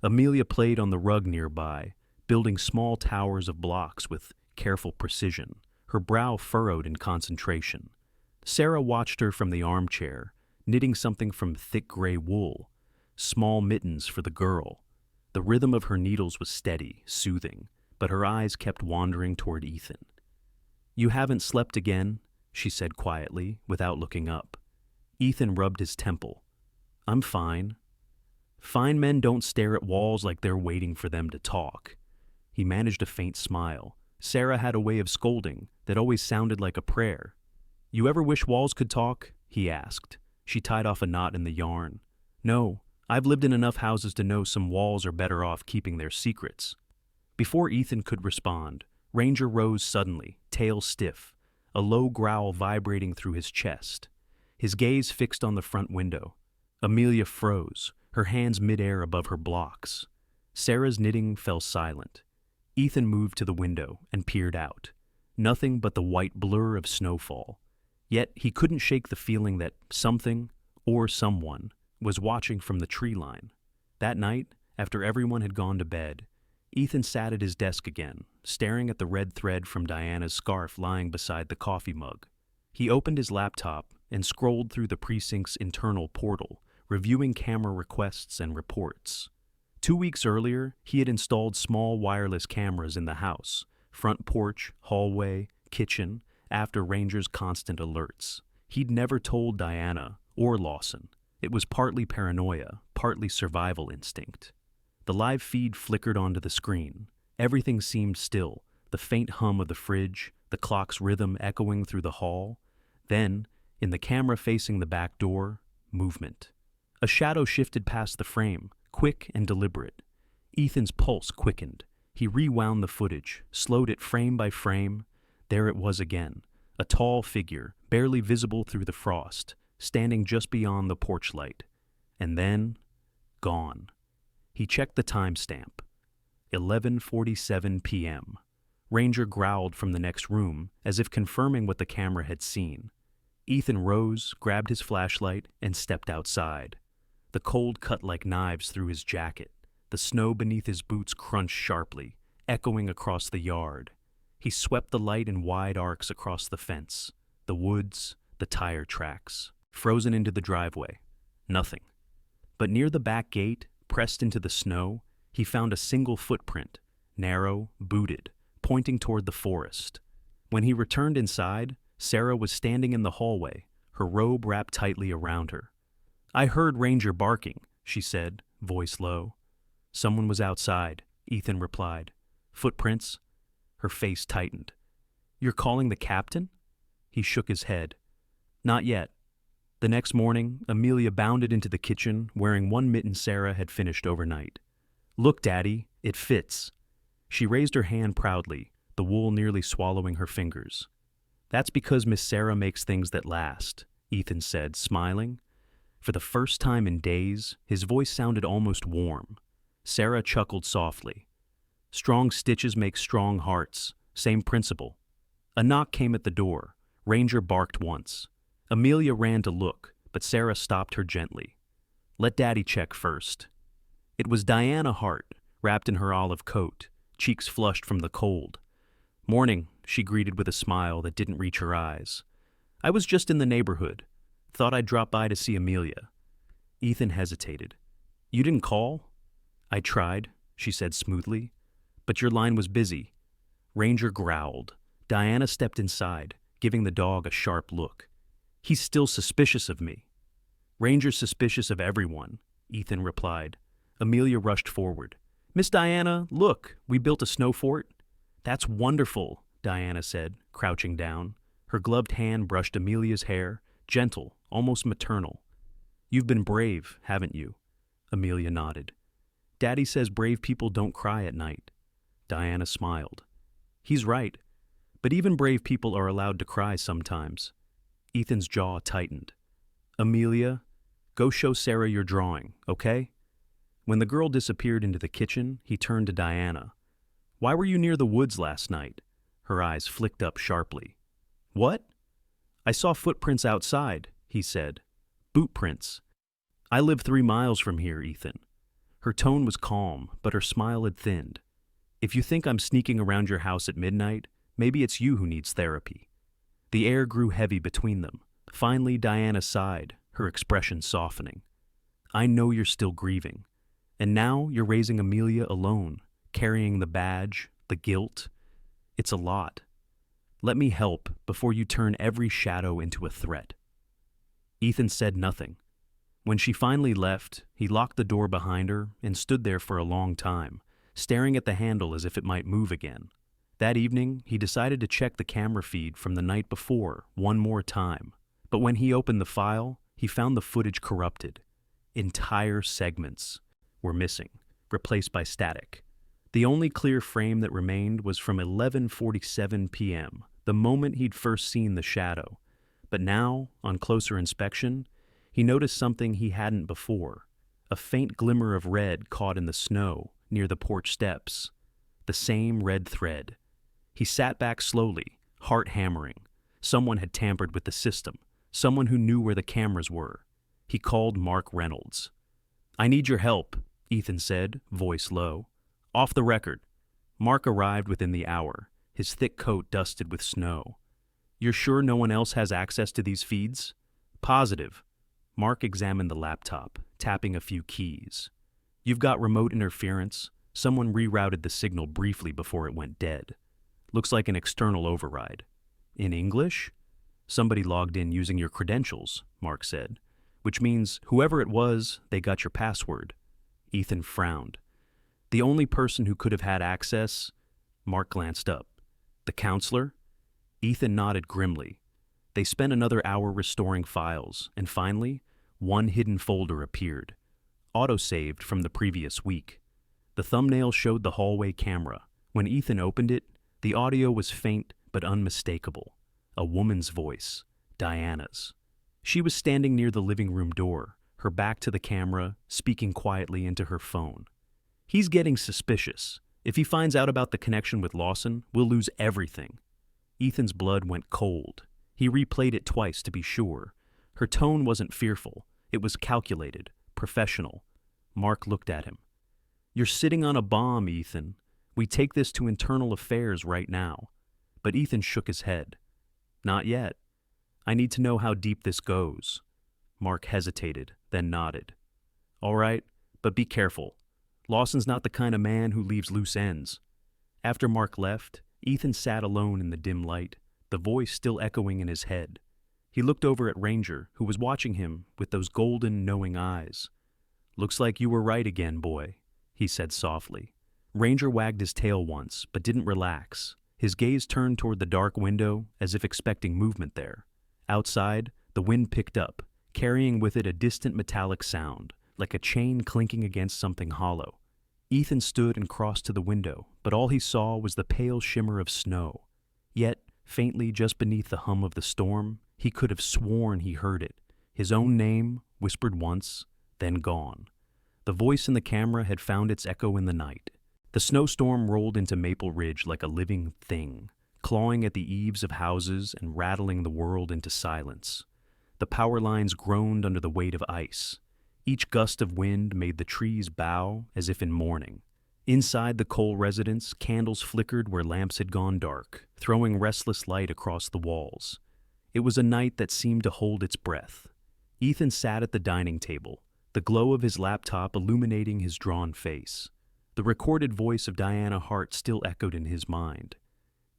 Amelia played on the rug nearby, building small towers of blocks with careful precision, her brow furrowed in concentration. Sarah watched her from the armchair, knitting something from thick gray wool, small mittens for the girl. The rhythm of her needles was steady, soothing, but her eyes kept wandering toward Ethan. "You haven't slept again," she said quietly, without looking up. Ethan rubbed his temple. "I'm fine." Fine men don't stare at walls like they're waiting for them to talk. He managed a faint smile. Sarah had a way of scolding that always sounded like a prayer. "You ever wish walls could talk?" he asked. She tied off a knot in the yarn. "No, I've lived in enough houses to know some walls are better off keeping their secrets." Before Ethan could respond, Ranger rose suddenly, tail stiff, a low growl vibrating through his chest. His gaze fixed on the front window. Amelia froze, her hands midair above her blocks. Sarah's knitting fell silent. Ethan moved to the window and peered out. Nothing but the white blur of snowfall. Yet he couldn't shake the feeling that something, or someone, was watching from the tree line. That night, after everyone had gone to bed, Ethan sat at his desk again, staring at the red thread from Diana's scarf lying beside the coffee mug. He opened his laptop and scrolled through the precinct's internal portal, reviewing camera requests and reports. 2 weeks earlier, he had installed small wireless cameras in the house, front porch, hallway, kitchen, after Ranger's constant alerts. He'd never told Diana or Lawson. It was partly paranoia, partly survival instinct. The live feed flickered onto the screen. Everything seemed still, the faint hum of the fridge, the clock's rhythm echoing through the hall. Then, in the camera facing the back door, movement. A shadow shifted past the frame, quick and deliberate. Ethan's pulse quickened. He rewound the footage, slowed it frame by frame. There it was again, a tall figure, barely visible through the frost, standing just beyond the porch light. And then, gone. He checked the timestamp. 11:47 p.m. Ranger growled from the next room, as if confirming what the camera had seen. Ethan rose, grabbed his flashlight, and stepped outside. The cold cut like knives through his jacket. The snow beneath his boots crunched sharply, echoing across the yard. He swept the light in wide arcs across the fence, the woods, the tire tracks, frozen into the driveway. Nothing. But near the back gate, pressed into the snow, he found a single footprint, narrow, booted, pointing toward the forest. When he returned inside, Sarah was standing in the hallway, her robe wrapped tightly around her. "I heard Ranger barking," she said, voice low. "Someone was outside," Ethan replied. "Footprints?" Her face tightened. "You're calling the captain?" He shook his head. "Not yet." The next morning, Amelia bounded into the kitchen, wearing one mitten Sarah had finished overnight. "Look, Daddy, it fits." She raised her hand proudly, the wool nearly swallowing her fingers. "That's because Miss Sarah makes things that last," Ethan said, smiling. For the first time in days, his voice sounded almost warm. Sarah chuckled softly. Strong stitches make strong hearts. Same principle. A knock came at the door. Ranger barked once. Amelia ran to look, but Sarah stopped her gently. "Let Daddy check first." It was Diana Hart, wrapped in her olive coat, cheeks flushed from the cold. "Morning," she greeted with a smile that didn't reach her eyes. "I was just in the neighborhood. Thought I'd drop by to see Amelia." Ethan hesitated. "You didn't call?" "I tried," she said smoothly, "but your line was busy." Ranger growled. Diana stepped inside, giving the dog a sharp look. "He's still suspicious of me." "Ranger's suspicious of everyone," Ethan replied. Amelia rushed forward. "Miss Diana, look, we built a snow fort." "That's wonderful," Diana said, crouching down. Her gloved hand brushed Amelia's hair, gentle, almost maternal. "You've been brave, haven't you?" Amelia nodded. "Daddy says brave people don't cry at night." Diana smiled. "He's right. But even brave people are allowed to cry sometimes." Ethan's jaw tightened. "Amelia, go show Sarah your drawing, okay?" When the girl disappeared into the kitchen, he turned to Diana. "Why were you near the woods last night?" Her eyes flicked up sharply. "What?" "I saw footprints outside," he said. "Boot prints." "I live 3 miles from here, Ethan." Her tone was calm, but her smile had thinned. "If you think I'm sneaking around your house at midnight, maybe it's you who needs therapy." The air grew heavy between them. Finally, Diana sighed, her expression softening. "I know you're still grieving. And now you're raising Amelia alone, carrying the badge, the guilt. It's a lot. Let me help before you turn every shadow into a threat." Ethan said nothing. When she finally left, he locked the door behind her and stood there for a long time, staring at the handle as if it might move again. That evening, he decided to check the camera feed from the night before one more time. But when he opened the file, he found the footage corrupted. Entire segments were missing, replaced by static. The only clear frame that remained was from 11:47 p.m., the moment he'd first seen the shadow. But now, on closer inspection, he noticed something he hadn't before. A faint glimmer of red caught in the snow near the porch steps. The same red thread. He sat back slowly, heart hammering. Someone had tampered with the system. Someone who knew where the cameras were. He called Mark Reynolds. "I need your help," Ethan said, voice low. "Off the record." Mark arrived within the hour, his thick coat dusted with snow. "You're sure no one else has access to these feeds?" "Positive." Mark examined the laptop, tapping a few keys. "You've got remote interference. Someone rerouted the signal briefly before it went dead. Looks like an external override." "In English?" "Somebody logged in using your credentials," Mark said. "Which means whoever it was, they got your password." Ethan frowned. "The only person who could have had access?" Mark glanced up. "The counselor?" Ethan nodded grimly. They spent another hour restoring files, and finally, one hidden folder appeared. Autosaved from the previous week. The thumbnail showed the hallway camera. When Ethan opened it, the audio was faint but unmistakable. A woman's voice, Diana's. She was standing near the living room door, her back to the camera, speaking quietly into her phone. "He's getting suspicious. If he finds out about the connection with Lawson, we'll lose everything." Ethan's blood went cold. He replayed it twice to be sure. Her tone wasn't fearful. It was calculated, professional. Mark looked at him. "You're sitting on a bomb, Ethan. We take this to internal affairs right now." But Ethan shook his head. "Not yet. I need to know how deep this goes." Mark hesitated, then nodded. "All right, but be careful. Lawson's not the kind of man who leaves loose ends." After Mark left, Ethan sat alone in the dim light, the voice still echoing in his head. He looked over at Ranger, who was watching him with those golden, knowing eyes. "Looks like you were right again, boy," he said softly. Ranger wagged his tail once, but didn't relax. His gaze turned toward the dark window, as if expecting movement there. Outside, the wind picked up, carrying with it a distant metallic sound, like a chain clinking against something hollow. Ethan stood and crossed to the window, but all he saw was the pale shimmer of snow. Yet, faintly just beneath the hum of the storm, he could have sworn he heard it. His own name, whispered once, then gone. The voice in the camera had found its echo in the night. The snowstorm rolled into Maple Ridge like a living thing, clawing at the eaves of houses and rattling the world into silence. The power lines groaned under the weight of ice. Each gust of wind made the trees bow as if in mourning. Inside the Cole residence, candles flickered where lamps had gone dark, throwing restless light across the walls. It was a night that seemed to hold its breath. Ethan sat at the dining table, the glow of his laptop illuminating his drawn face. The recorded voice of Diana Hart still echoed in his mind.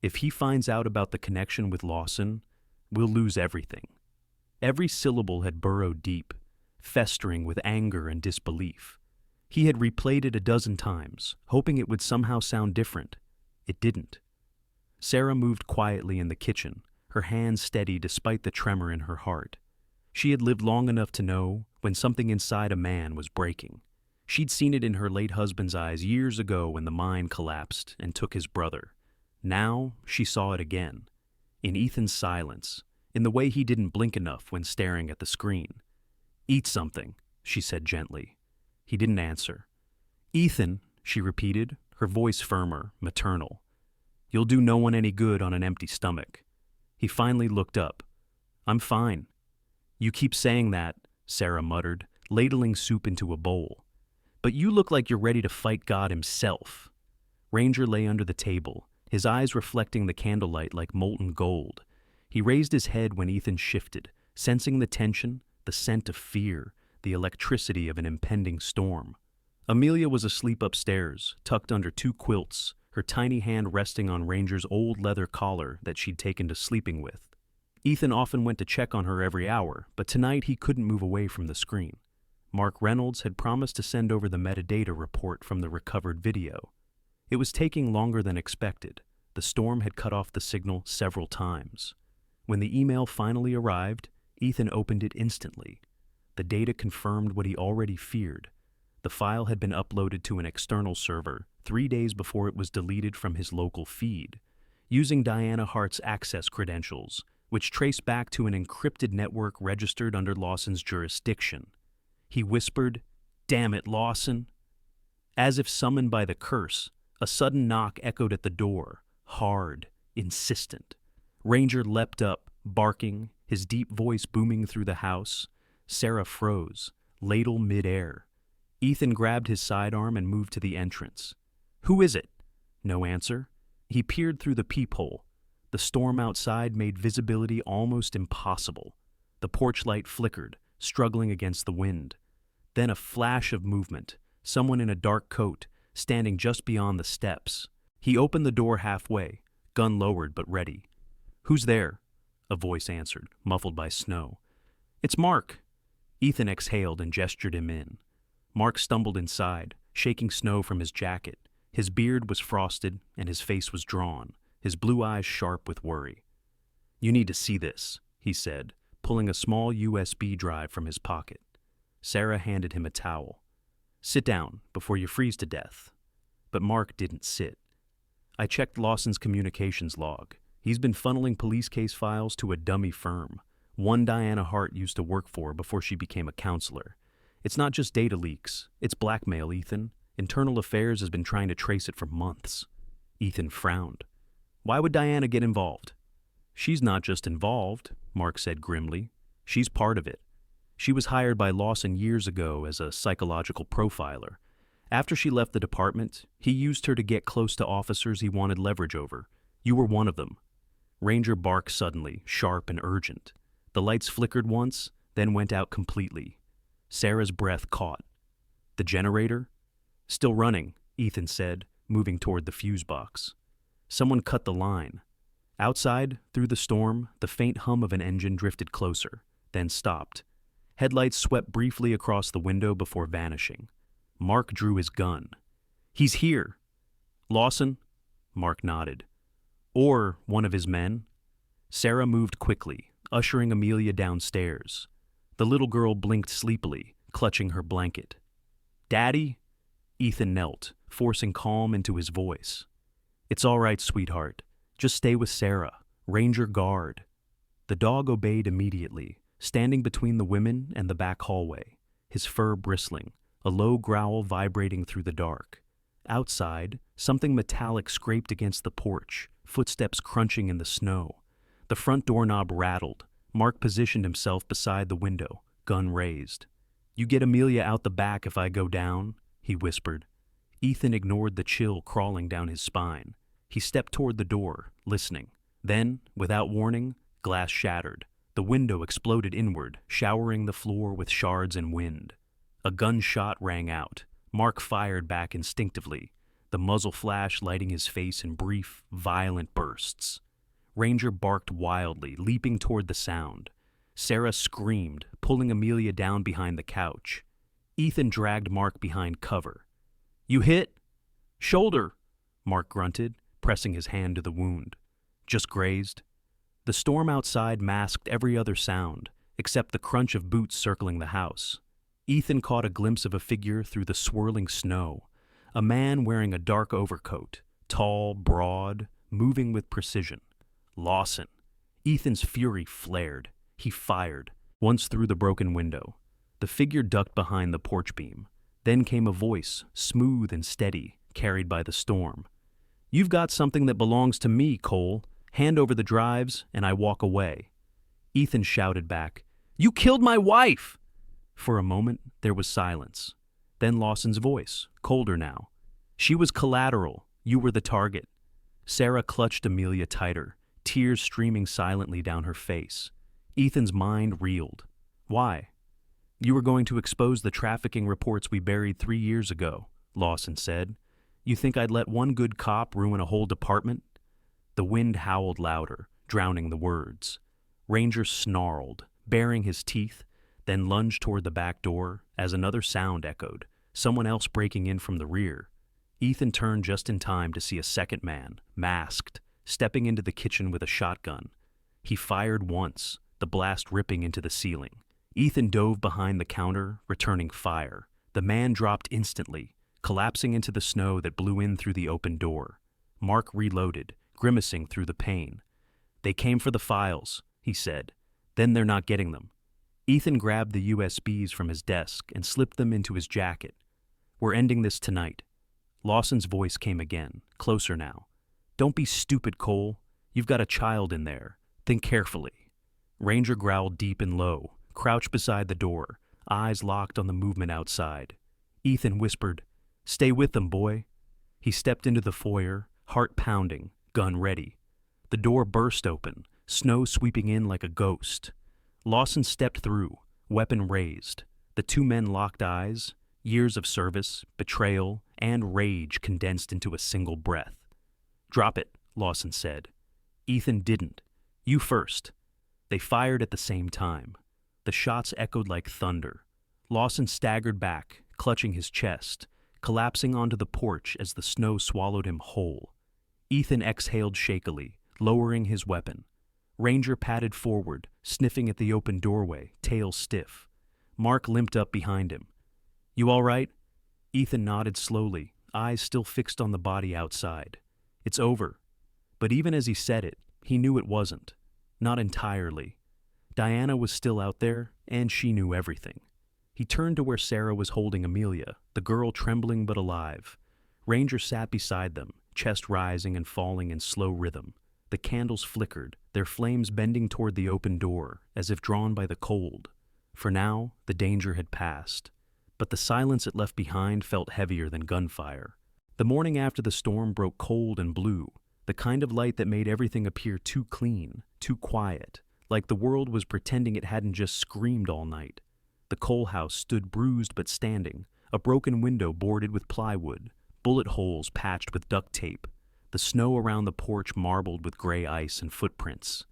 If he finds out about the connection with Lawson, we'll lose everything. Every syllable had burrowed deep, festering with anger and disbelief. He had replayed it a dozen times, hoping it would somehow sound different. It didn't. Sarah moved quietly in the kitchen, her hands steady despite the tremor in her heart. She had lived long enough to know when something inside a man was breaking. She'd seen it in her late husband's eyes years ago when the mine collapsed and took his brother. Now she saw it again, in Ethan's silence, in the way he didn't blink enough when staring at the screen. "Eat something," she said gently. He didn't answer. "Ethan," she repeated, her voice firmer, maternal. "You'll do no one any good on an empty stomach." He finally looked up. "I'm fine." "You keep saying that," Sarah muttered, ladling soup into a bowl. "But you look like you're ready to fight God himself." Ranger lay under the table, his eyes reflecting the candlelight like molten gold. He raised his head when Ethan shifted, sensing the tension, the scent of fear, the electricity of an impending storm. Amelia was asleep upstairs, tucked under two quilts, her tiny hand resting on Ranger's old leather collar that she'd taken to sleeping with. Ethan often went to check on her every hour, but tonight he couldn't move away from the screen. Mark Reynolds had promised to send over the metadata report from the recovered video. It was taking longer than expected. The storm had cut off the signal several times. When the email finally arrived, Ethan opened it instantly. The data confirmed what he already feared. The file had been uploaded to an external server 3 days before it was deleted from his local feed, using Diana Hart's access credentials, which traced back to an encrypted network registered under Lawson's jurisdiction. He whispered, "Damn it, Lawson." As if summoned by the curse, a sudden knock echoed at the door, hard, insistent. Ranger leapt up, barking, his deep voice booming through the house. Sarah froze, ladle mid-air. Ethan grabbed his sidearm and moved to the entrance. "Who is it?" No answer. He peered through the peephole. The storm outside made visibility almost impossible. The porch light flickered, struggling against the wind. Then a flash of movement, someone in a dark coat, standing just beyond the steps. He opened the door halfway, gun lowered but ready. "Who's there?" a voice answered, muffled by snow. "It's Mark." Ethan exhaled and gestured him in. Mark stumbled inside, shaking snow from his jacket. His beard was frosted and his face was drawn, his blue eyes sharp with worry. "You need to see this," he said, pulling a small USB drive from his pocket. Sarah handed him a towel. "Sit down before you freeze to death." But Mark didn't sit. "I checked Lawson's communications log. He's been funneling police case files to a dummy firm, one Diana Hart used to work for before she became a counselor. It's not just data leaks, it's blackmail, Ethan. Internal Affairs has been trying to trace it for months." Ethan frowned. "Why would Diana get involved?" "She's not just involved," Mark said grimly. "She's part of it. She was hired by Lawson years ago as a psychological profiler. After she left the department, he used her to get close to officers he wanted leverage over. You were one of them." Ranger barked suddenly, sharp and urgent. The lights flickered once, then went out completely. Sarah's breath caught. "The generator?" "Still running," Ethan said, moving toward the fuse box. Someone cut the line. Outside, through the storm, the faint hum of an engine drifted closer, then stopped. Headlights swept briefly across the window before vanishing. Mark drew his gun. "He's here." "Lawson?" Mark nodded. "Or one of his men?" Sarah moved quickly, ushering Amelia downstairs. The little girl blinked sleepily, clutching her blanket. "Daddy?" Ethan knelt, forcing calm into his voice. "It's all right, sweetheart. Just stay with Sarah. Ranger guard." The dog obeyed immediately, standing between the women and the back hallway, his fur bristling, a low growl vibrating through the dark. Outside, something metallic scraped against the porch, footsteps crunching in the snow. The front doorknob rattled. Mark positioned himself beside the window, gun raised. "You get Amelia out the back if I go down," he whispered. Ethan ignored the chill crawling down his spine. He stepped toward the door, listening. Then, without warning, glass shattered. The window exploded inward, showering the floor with shards and wind. A gunshot rang out. Mark fired back instinctively, the muzzle flash lighting his face in brief, violent bursts. Ranger barked wildly, leaping toward the sound. Sarah screamed, pulling Amelia down behind the couch. Ethan dragged Mark behind cover. "You hit?" "Shoulder," Mark grunted, pressing his hand to the wound. "Just grazed." The storm outside masked every other sound, except the crunch of boots circling the house. Ethan caught a glimpse of a figure through the swirling snow, a man wearing a dark overcoat, tall, broad, moving with precision. Lawson. Ethan's fury flared. He fired, once through the broken window. The figure ducked behind the porch beam. Then came a voice, smooth and steady, carried by the storm. "You've got something that belongs to me, Cole. Hand over the drives, and I walk away." Ethan shouted back, "You killed my wife!" For a moment, there was silence. Then Lawson's voice, colder now. "She was collateral. You were the target." Sarah clutched Amelia tighter, tears streaming silently down her face. Ethan's mind reeled. "Why?" "You were going to expose the trafficking reports we buried 3 years ago," Lawson said. "You think I'd let one good cop ruin a whole department?" The wind howled louder, drowning the words. Ranger snarled, baring his teeth, then lunged toward the back door as another sound echoed, someone else breaking in from the rear. Ethan turned just in time to see a second man, masked, stepping into the kitchen with a shotgun. He fired once, the blast ripping into the ceiling. Ethan dove behind the counter, returning fire. The man dropped instantly, collapsing into the snow that blew in through the open door. Mark reloaded, grimacing through the pain. "They came for the files," he said. "Then they're not getting them." Ethan grabbed the USBs from his desk and slipped them into his jacket. "We're ending this tonight." Lawson's voice came again, closer now. "Don't be stupid, Cole. You've got a child in there. Think carefully." Ranger growled deep and low, crouched beside the door, eyes locked on the movement outside. Ethan whispered, "Stay with them, boy." He stepped into the foyer, heart pounding, gun ready. The door burst open, snow sweeping in like a ghost. Lawson stepped through, weapon raised. The two men locked eyes, years of service, betrayal, and rage condensed into a single breath. "Drop it," Lawson said. Ethan didn't. "You first." They fired at the same time. The shots echoed like thunder. Lawson staggered back, clutching his chest, collapsing onto the porch as the snow swallowed him whole. Ethan exhaled shakily, lowering his weapon. Ranger padded forward, sniffing at the open doorway, tail stiff. Mark limped up behind him. "You all right?" Ethan nodded slowly, eyes still fixed on the body outside. "It's over." But even as he said it, he knew it wasn't. Not entirely. Diana was still out there, and she knew everything. He turned to where Sarah was holding Amelia, the girl trembling but alive. Ranger sat beside them, chest rising and falling in slow rhythm. The candles flickered, their flames bending toward the open door, as if drawn by the cold. For now, the danger had passed. But the silence it left behind felt heavier than gunfire. The morning after the storm broke cold and blue, the kind of light that made everything appear too clean, too quiet, like the world was pretending it hadn't just screamed all night. The coal house stood bruised but standing, a broken window boarded with plywood, bullet holes patched with duct tape. The snow around the porch marbled with gray ice and footprints.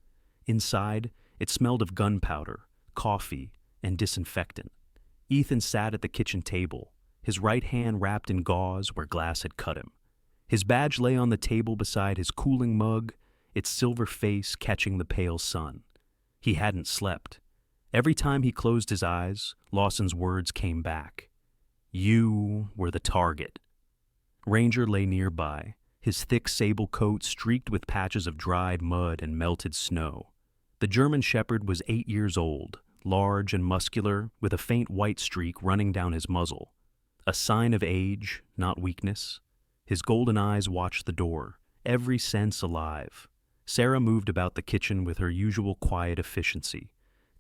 Inside, it smelled of gunpowder, coffee, and disinfectant. Ethan sat at the kitchen table, his right hand wrapped in gauze where glass had cut him. His badge lay on the table beside his cooling mug, its silver face catching the pale sun. He hadn't slept. Every time he closed his eyes, Lawson's words came back. "You were the target." Ranger lay nearby, his thick sable coat streaked with patches of dried mud and melted snow. The German Shepherd was 8 years old, large and muscular, with a faint white streak running down his muzzle. A sign of age, not weakness. His golden eyes watched the door, every sense alive. Sarah moved about the kitchen with her usual quiet efficiency,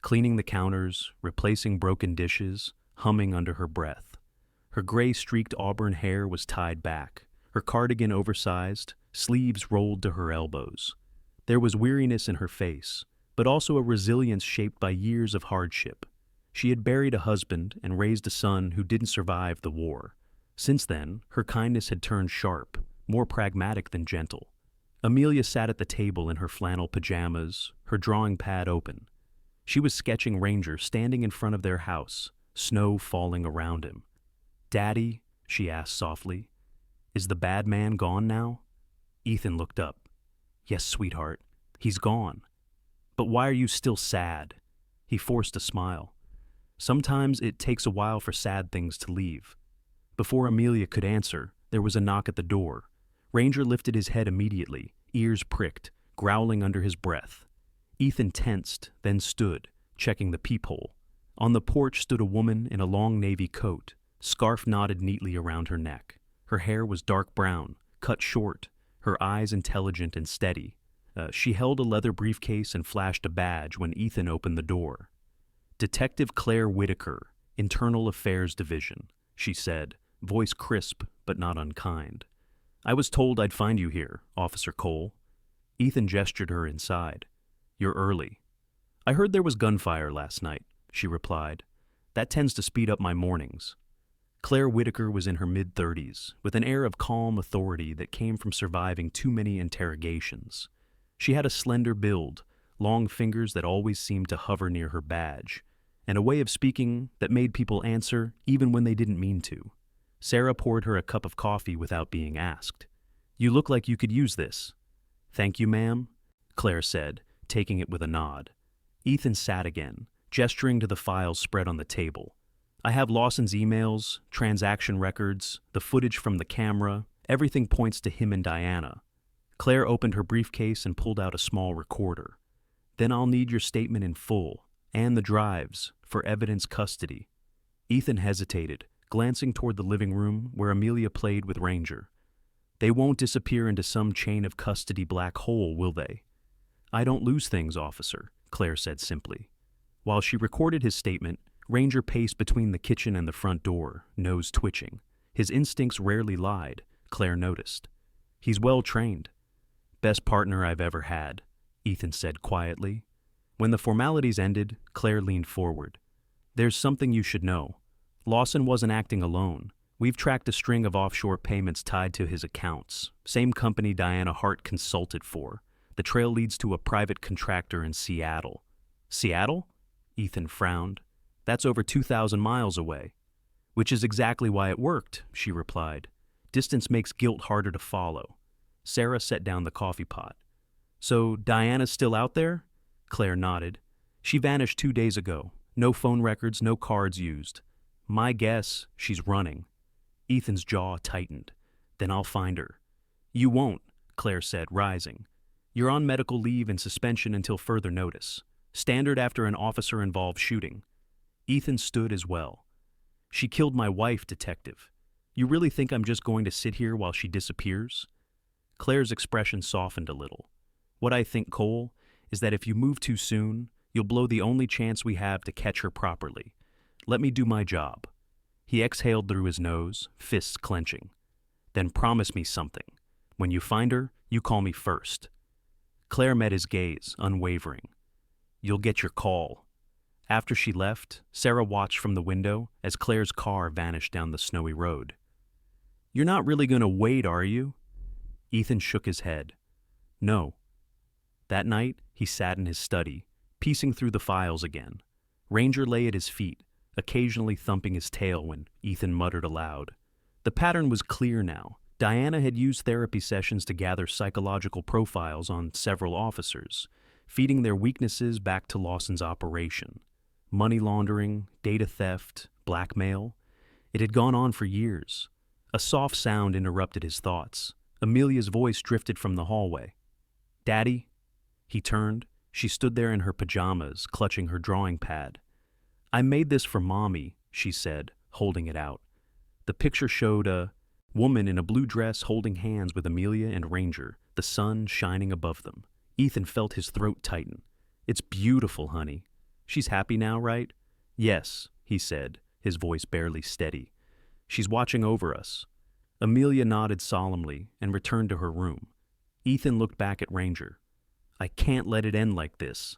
cleaning the counters, replacing broken dishes, humming under her breath. Her gray-streaked auburn hair was tied back, her cardigan oversized, sleeves rolled to her elbows. There was weariness in her face, but also a resilience shaped by years of hardship. She had buried a husband and raised a son who didn't survive the war. Since then, her kindness had turned sharp, more pragmatic than gentle. Amelia sat at the table in her flannel pajamas, her drawing pad open. She was sketching Ranger standing in front of their house, snow falling around him. "Daddy," she asked softly, "is the bad man gone now?" Ethan looked up. "Yes, sweetheart, he's gone. But why are you still sad?" He forced a smile. "Sometimes it takes a while for sad things to leave." Before Amelia could answer, there was a knock at the door. Ranger lifted his head immediately, ears pricked, growling under his breath. Ethan tensed, then stood, checking the peephole. On the porch stood a woman in a long navy coat, scarf knotted neatly around her neck. Her hair was dark brown, cut short, her eyes intelligent and steady. She held a leather briefcase and flashed a badge when Ethan opened the door. "Detective Claire Whitaker, Internal Affairs Division," she said, voice crisp but not unkind. "I was told I'd find you here, Officer Cole." Ethan gestured her inside. "You're early." "I heard there was gunfire last night," she replied. "That tends to speed up my mornings." Claire Whitaker was in her mid-30s, with an air of calm authority that came from surviving too many interrogations. She had a slender build, long fingers that always seemed to hover near her badge, and a way of speaking that made people answer even when they didn't mean to. Sarah poured her a cup of coffee without being asked. "You look like you could use this." "Thank you, ma'am," Claire said, taking it with a nod. Ethan sat again, gesturing to the files spread on the table. "I have Lawson's emails, transaction records, the footage from the camera. Everything points to him and Diana." Claire opened her briefcase and pulled out a small recorder. "Then I'll need your statement in full, and the drives, for evidence custody." Ethan hesitated, glancing toward the living room where Amelia played with Ranger. "They won't disappear into some chain of custody black hole, will they?" "I don't lose things, officer," Claire said simply. While she recorded his statement, Ranger paced between the kitchen and the front door, nose twitching. His instincts rarely lied, Claire noticed. "He's well trained." "Best partner I've ever had," Ethan said quietly. When the formalities ended, Claire leaned forward. "There's something you should know. Lawson wasn't acting alone. We've tracked a string of offshore payments tied to his accounts. Same company Diana Hart consulted for. The trail leads to a private contractor in Seattle." "Seattle?" Ethan frowned. "That's over 2,000 miles away." "Which is exactly why it worked," she replied. "Distance makes guilt harder to follow." Sarah set down the coffee pot. "So Diana's still out there?" Claire nodded. "She vanished 2 days ago. No phone records, no cards used. My guess, she's running." Ethan's jaw tightened. "Then I'll find her." "You won't," Claire said, rising. "You're on medical leave and suspension until further notice. Standard after an officer-involved shooting." Ethan stood as well. "She killed my wife, detective. You really think I'm just going to sit here while she disappears?" Claire's expression softened a little. "What I think, Cole, is that if you move too soon, you'll blow the only chance we have to catch her properly. Let me do my job." He exhaled through his nose, fists clenching. "Then promise me something. When you find her, you call me first." Claire met his gaze, unwavering. "You'll get your call." After she left, Sarah watched from the window as Claire's car vanished down the snowy road. "You're not really going to wait, are you?" Ethan shook his head. "No." That night, he sat in his study, piecing through the files again. Ranger lay at his feet, occasionally thumping his tail when Ethan muttered aloud. The pattern was clear now. Diana had used therapy sessions to gather psychological profiles on several officers, feeding their weaknesses back to Lawson's operation. Money laundering, data theft, blackmail. It had gone on for years. A soft sound interrupted his thoughts. Amelia's voice drifted from the hallway. "Daddy?" He turned. She stood there in her pajamas, clutching her drawing pad. "I made this for Mommy," she said, holding it out. The picture showed a Woman in a blue dress holding hands with Amelia and Ranger, the sun shining above them. Ethan felt his throat tighten. It's beautiful, honey. She's happy now, right? Yes, he said, his voice barely steady. She's watching over us. Amelia nodded solemnly and returned to her room. Ethan looked back at Ranger. I can't let it end like this.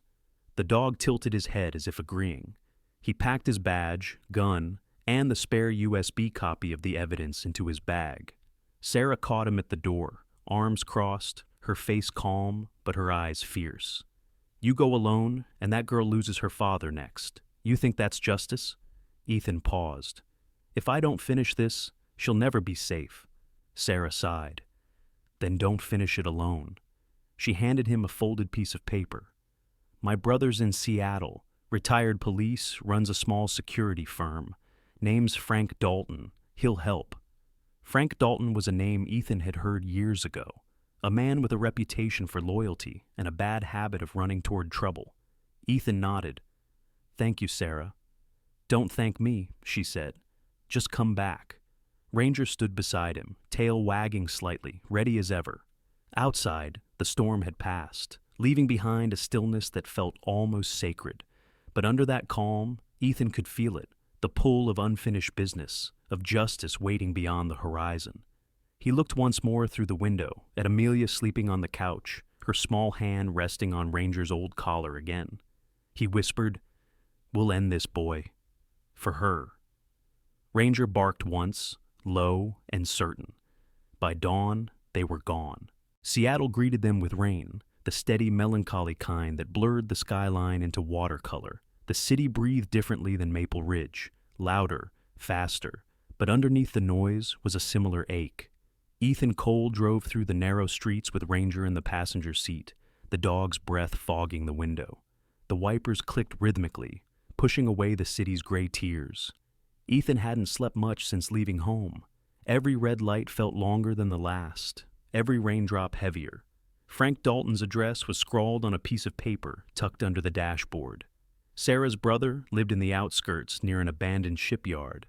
The dog tilted his head as if agreeing. He packed his badge, gun, and the spare USB copy of the evidence into his bag. Sarah caught him at the door, arms crossed, her face calm, but her eyes fierce. You go alone, and that girl loses her father next. You think that's justice? Ethan paused. If I don't finish this, she'll never be safe. Sarah sighed. Then don't finish it alone. She handed him a folded piece of paper. My brother's in Seattle, retired police, runs a small security firm. Name's Frank Dalton. He'll help. Frank Dalton was a name Ethan had heard years ago, a man with a reputation for loyalty and a bad habit of running toward trouble. Ethan nodded. Thank you, Sarah. Don't thank me, she said. Just come back. Ranger stood beside him, tail wagging slightly, ready as ever. Outside, the storm had passed, leaving behind a stillness that felt almost sacred. But under that calm, Ethan could feel it, the pull of unfinished business, of justice waiting beyond the horizon. He looked once more through the window at Amelia sleeping on the couch, her small hand resting on Ranger's old collar again. He whispered, We'll end this, boy. For her. Ranger barked once, low and certain. By dawn, they were gone. Seattle greeted them with rain, the steady, melancholy kind that blurred the skyline into watercolor. The city breathed differently than Maple Ridge, louder, faster, but underneath the noise was a similar ache. Ethan Cole drove through the narrow streets with Ranger in the passenger seat, the dog's breath fogging the window. The wipers clicked rhythmically, pushing away the city's gray tears. Ethan hadn't slept much since leaving home. Every red light felt longer than the last, every raindrop heavier. Frank Dalton's address was scrawled on a piece of paper tucked under the dashboard. Sarah's brother lived in the outskirts near an abandoned shipyard.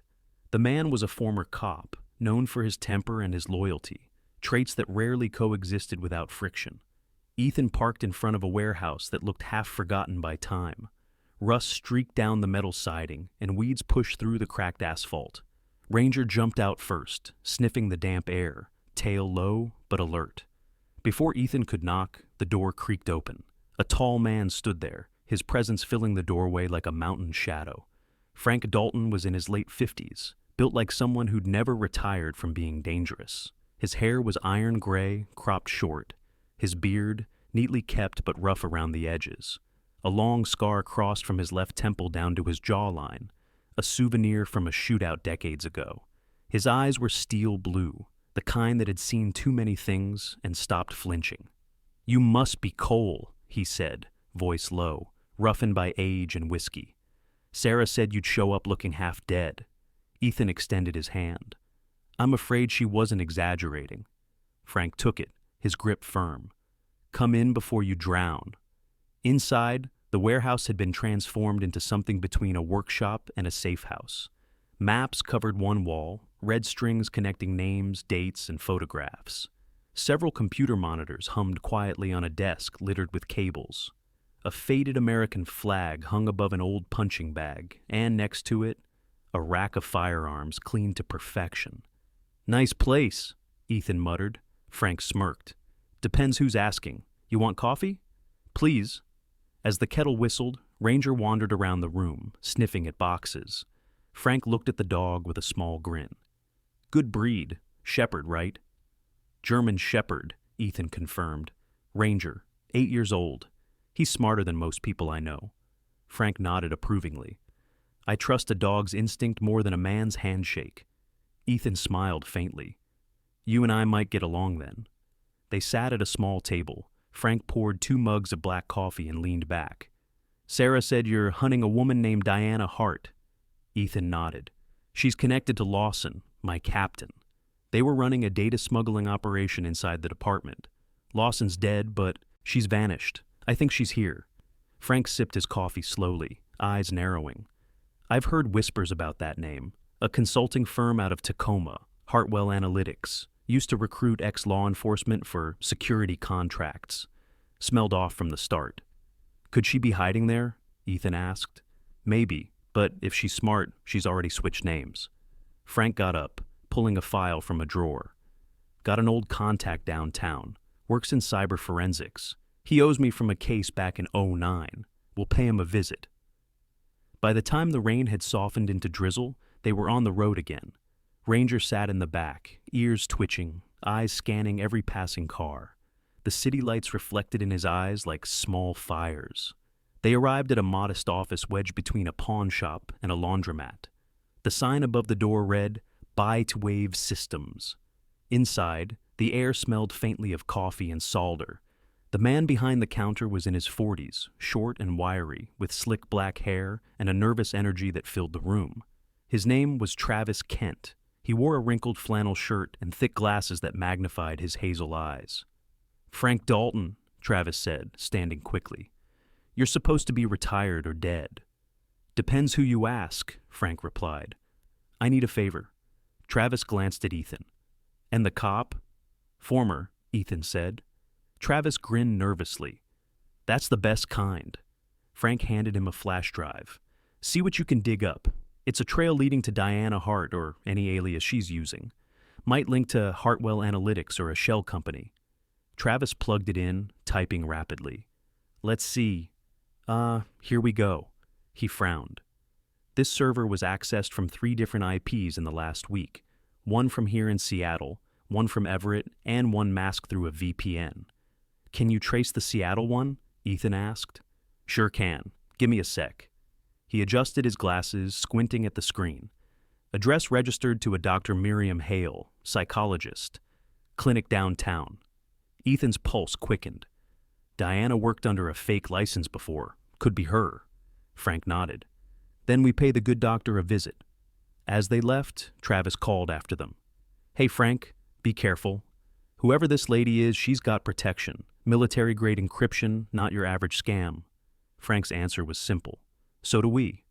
The man was a former cop, known for his temper and his loyalty, traits that rarely coexisted without friction. Ethan parked in front of a warehouse that looked half forgotten by time. Rust streaked down the metal siding, and weeds pushed through the cracked asphalt. Ranger jumped out first, sniffing the damp air, tail low but alert. Before Ethan could knock, the door creaked open. A tall man stood there, his presence filling the doorway like a mountain shadow. Frank Dalton was in his late 50s, built like someone who'd never retired from being dangerous. His hair was iron gray, cropped short. His beard, neatly kept but rough around the edges. A long scar crossed from his left temple down to his jawline, a souvenir from a shootout decades ago. His eyes were steel blue, the kind that had seen too many things and stopped flinching. You must be Cole, he said, voice low, roughened by age and whiskey. Sarah said you'd show up looking half dead. Ethan extended his hand. I'm afraid she wasn't exaggerating. Frank took it, his grip firm. Come in before you drown. Inside, the warehouse had been transformed into something between a workshop and a safe house. Maps covered one wall, red strings connecting names, dates, and photographs. Several computer monitors hummed quietly on a desk littered with cables. A faded American flag hung above an old punching bag, and next to it, a rack of firearms cleaned to perfection. Nice place, Ethan muttered. Frank smirked. Depends who's asking. You want coffee? Please. As the kettle whistled, Ranger wandered around the room, sniffing at boxes. Frank looked at the dog with a small grin. Good breed. Shepherd, right? German Shepherd, Ethan confirmed. Ranger, 8 years old. He's smarter than most people I know. Frank nodded approvingly. I trust a dog's instinct more than a man's handshake. Ethan smiled faintly. You and I might get along then. They sat at a small table. Frank poured 2 mugs of black coffee and leaned back. Sarah said you're hunting a woman named Diana Hart. Ethan nodded. She's connected to Lawson, my captain. They were running a data smuggling operation inside the department. Lawson's dead, but she's vanished. I think she's here. Frank sipped his coffee slowly, eyes narrowing. I've heard whispers about that name. A consulting firm out of Tacoma, Hartwell Analytics. Used to recruit ex-law enforcement for security contracts. Smelled off from the start. Could she be hiding there? Ethan asked. Maybe, but if she's smart, she's already switched names. Frank got up, pulling a file from a drawer. Got an old contact downtown. Works in cyber forensics. He owes me from a case back in '09. We'll pay him a visit. By the time the rain had softened into drizzle, they were on the road again. Ranger sat in the back, ears twitching, eyes scanning every passing car. The city lights reflected in his eyes like small fires. They arrived at a modest office wedged between a pawn shop and a laundromat. The sign above the door read, "Buy to Wave Systems." Inside, the air smelled faintly of coffee and solder. The man behind the counter was in his 40s, short and wiry, with slick black hair and a nervous energy that filled the room. His name was Travis Kent. He wore a wrinkled flannel shirt and thick glasses that magnified his hazel eyes. "Frank Dalton," Travis said, standing quickly. "You're supposed to be retired or dead." "Depends who you ask," Frank replied. "I need a favor." Travis glanced at Ethan. "And the cop?" "Former," Ethan said. Travis grinned nervously. "That's the best kind." Frank handed him a flash drive. "See what you can dig up. It's a trail leading to Diana Hart or any alias she's using. Might link to Hartwell Analytics or a shell company." Travis plugged it in, typing rapidly. "Let's see. Here we go." He frowned. This server was accessed from 3 different IPs in the last week. One from here in Seattle, one from Everett, and one masked through a VPN. "Can you trace the Seattle one?" Ethan asked. "Sure can. Give me a sec." He adjusted his glasses, squinting at the screen. Address registered to a Dr. Miriam Hale, psychologist. Clinic downtown. Ethan's pulse quickened. Diana worked under a fake license before. Could be her. Frank nodded. "Then we pay the good doctor a visit." As they left, Travis called after them. "Hey Frank, be careful. Whoever this lady is, she's got protection. Military-grade encryption, not your average scam." Frank's answer was simple. "So do we."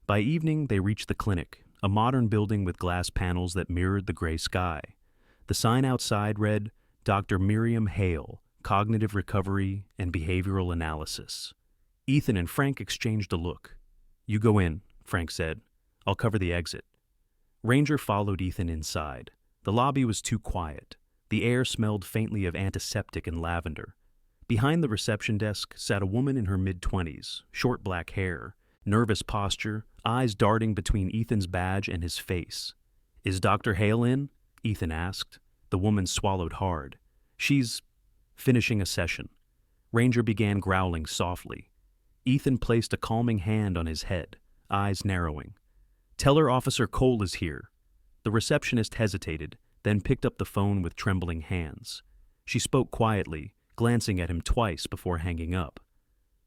By evening, they reached the clinic, a modern building with glass panels that mirrored the gray sky. The sign outside read, "Dr. Miriam Hale, Cognitive Recovery and Behavioral Analysis." Ethan and Frank exchanged a look. "You go in," Frank said. "I'll cover the exit." Ranger followed Ethan inside. The lobby was too quiet. The air smelled faintly of antiseptic and lavender. Behind the reception desk sat a woman in her mid-20s, short black hair, nervous posture, eyes darting between Ethan's badge and his face. "Is Dr. Hale in?" Ethan asked. The woman swallowed hard. "She's finishing a session." Ranger began growling softly. Ethan placed a calming hand on his head, eyes narrowing. "Tell her Officer Cole is here." The receptionist hesitated, then picked up the phone with trembling hands. She spoke quietly, glancing at him twice before hanging up.